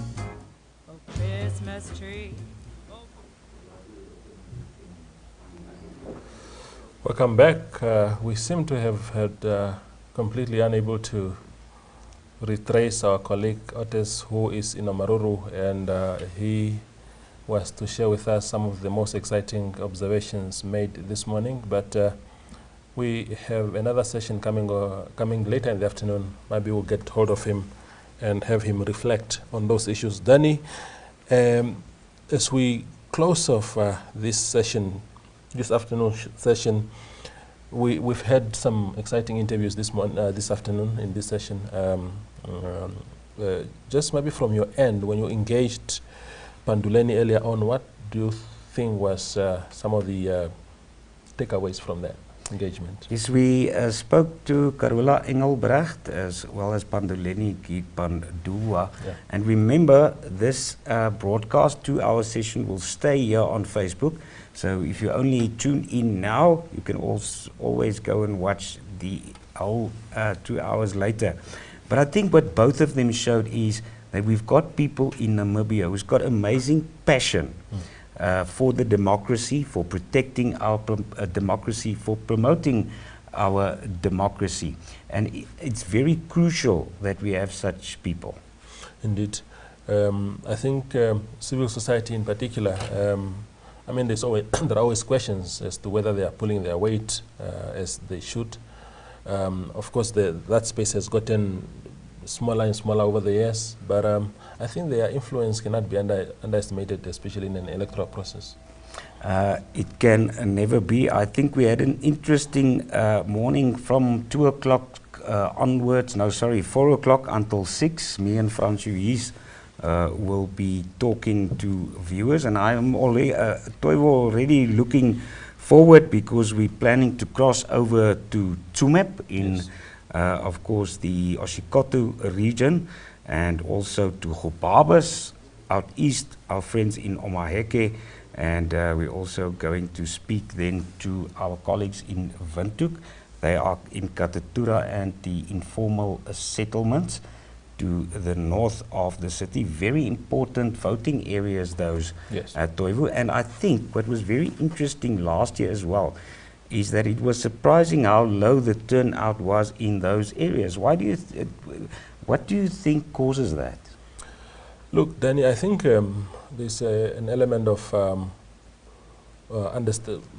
Oh Christmas tree. Welcome back. We seem to have had completely unable to retrace our colleague Otis, who is in Omaruru, and he was to share with us some of the most exciting observations made this morning. But we have another session coming later in the afternoon. Maybe we'll get hold of him and have him reflect on those issues. Danny, as we close off this session, this afternoon session, we've had some exciting interviews this afternoon in this session. Just maybe from your end, when you engaged Panduleni earlier on, what do you think was some of the takeaways from that engagement? Yes, we spoke to Carola Engelbrecht as well as Panduleni Pandua. Yeah. And remember, this broadcast 2-hour session will stay here on Facebook. So if you only tune in now, you can always go and watch the whole 2 hours later. But I think what both of them showed is that we've got people in Namibia who's got amazing passion for the democracy, for protecting our democracy, for promoting our democracy. And it's very crucial that we have such people. Indeed. I think civil society in particular, I mean, there are always questions as to whether they are pulling their weight as they should. Of course, that space has gotten smaller and smaller over the years, but I think their influence cannot be underestimated, especially in an electoral process. It can never be. I think we had an interesting morning from 2 o'clock onwards, 4 o'clock until 6. Me and Francois will be talking to viewers, and I am already looking forward because we're planning to cross over to Tsumeb in, of course, the Oshikoto region, and also to Gobabas out east, our friends in Omaheke, and we're also going to speak then to our colleagues in Windhoek. They are in Katatura and the informal settlements to the north of the city. Very important voting areas, those, Yes. Toivo. And I think what was very interesting last year as well is that it was surprising how low the turnout was in those areas. Why do you what do you think causes that? Look, Danny, I think there's an element of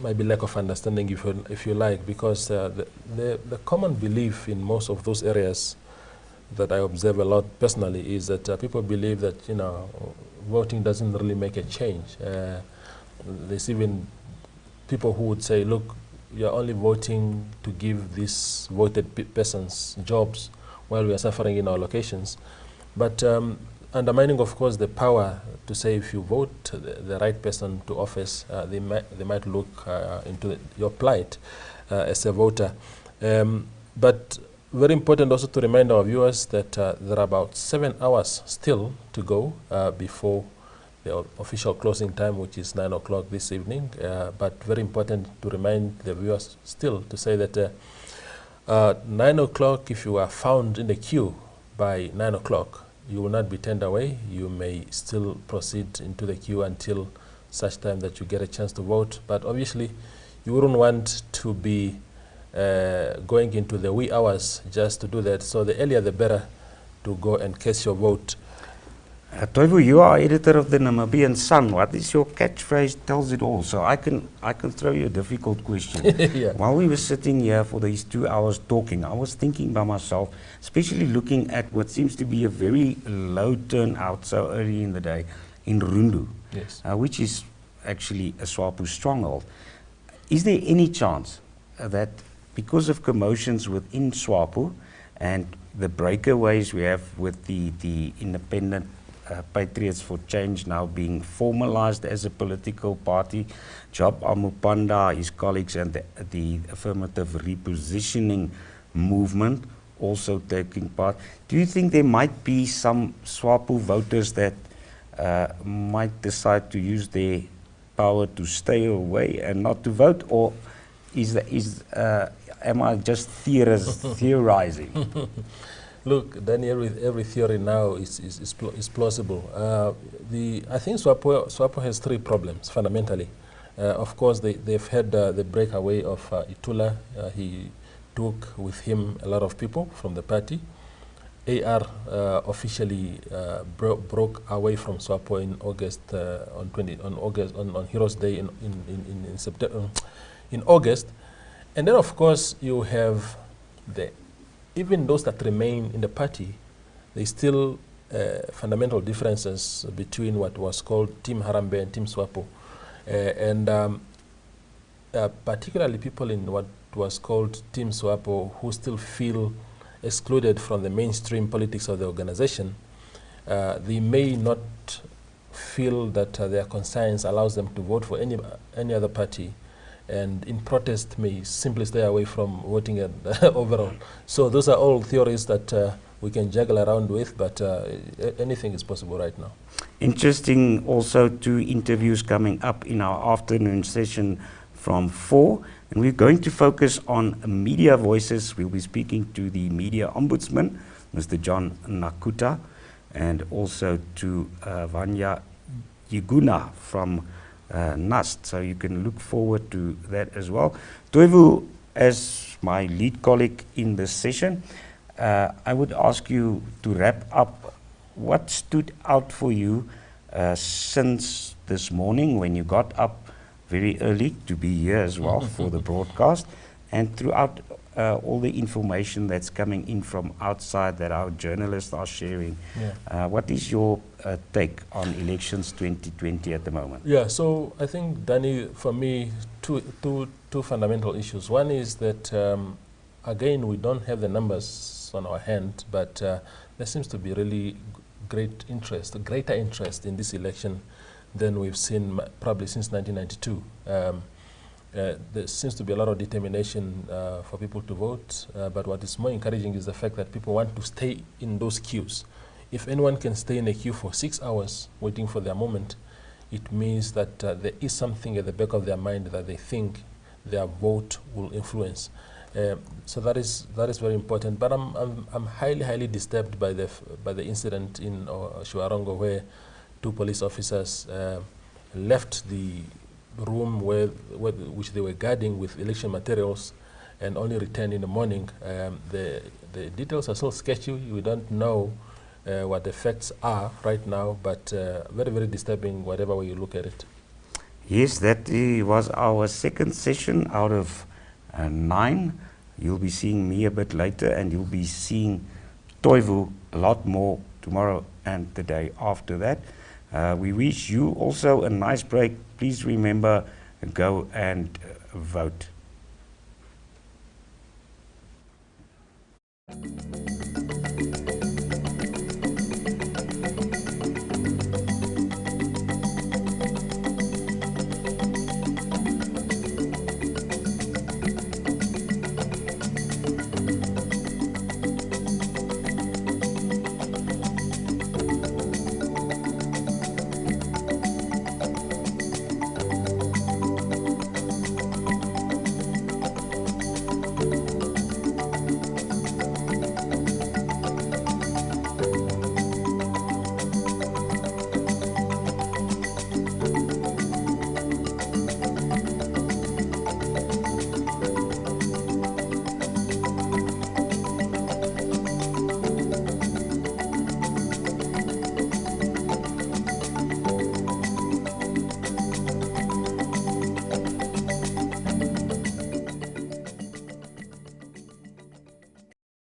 maybe lack of understanding, if you like, because the common belief in most of those areas that I observe a lot personally is that people believe that voting doesn't really make a change. There's even people who would say, look, you're only voting to give these voted persons jobs while we are suffering in our locations. But undermining, of course, the power to say if you vote the right person to office, they might look into your plight as a voter. But very important also to remind our viewers that there are about 7 hours still to go before the official closing time, which is 9 o'clock this evening. But very important to remind the viewers still to say that 9 o'clock, if you are found in the queue by 9 o'clock, you will not be turned away. You may still proceed into the queue until such time that you get a chance to vote. But obviously, you wouldn't want to be going into the wee hours just to do that. So the earlier the better to go and cast your vote. Toivo, you are editor of the Namibian Sun. What is your catchphrase? Tells it all. So I can throw you a difficult question. Yeah. While we were sitting here for these 2 hours talking, I was thinking by myself, especially looking at what seems to be a very low turnout so early in the day in Rundu, yes. Which is actually a SWAPO stronghold. Is there any chance that because of commotions within SWAPO and the breakaways we have with the independent Patriots for Change now being formalized as a political party, Job Amupanda, his colleagues, and the affirmative repositioning movement also taking part, do you think there might be some SWAPO voters that might decide to use their power to stay away and not to vote, or am I just theorizing? Look, Daniel, with every theory now is plausible. I think SWAPO has 3 problems fundamentally. Of course, they've had the breakaway of Itula. He took with him a lot of people from the party. AR officially broke away from SWAPO in August on Heroes Day in September, in August, and then of course you have even those that remain in the party. There's still fundamental differences between what was called Team Harambe and Team SWAPO, and particularly people in what was called Team SWAPO who still feel excluded from the mainstream politics of the organization. They may not feel that their conscience allows them to vote for any other party, and in protest may simply stay away from voting overall. So those are all theories that we can juggle around with, but anything is possible right now. Interesting also 2 interviews coming up in our afternoon session from 4. And we're going to focus on media voices. We'll be speaking to the media ombudsman, Mr. John Nakuta, and also to Vanya Yiguna from NAST. So you can look forward to that as well. Toivo, as my lead colleague in this session, I would ask you to wrap up what stood out for you since this morning when you got up very early to be here as well for the broadcast, and throughout all the information that's coming in from outside that our journalists are sharing. Yeah. What is your take on elections 2020 at the moment? Yeah, so I think, Danny, for me, two fundamental issues. One is that, again, we don't have the numbers on our hand, but there seems to be really greater interest in this election than we've seen probably since 1992. There seems to be a lot of determination for people to vote, but what is more encouraging is the fact that people want to stay in those queues. If anyone can stay in a queue for 6 hours waiting for their moment, it means that there is something at the back of their mind that they think their vote will influence. So that is very important. But I'm highly disturbed by the incident in Shuarongo, where two police officers left the room which they were guarding with election materials and only returned in the morning. The details are still sketchy. We don't know what the facts are right now, but very disturbing whatever way you look at it. Yes, that was our second session out of 9. You'll be seeing me a bit later, and you'll be seeing Toivu a lot more tomorrow and the day after that. We wish you also a nice break. Please remember, go and vote.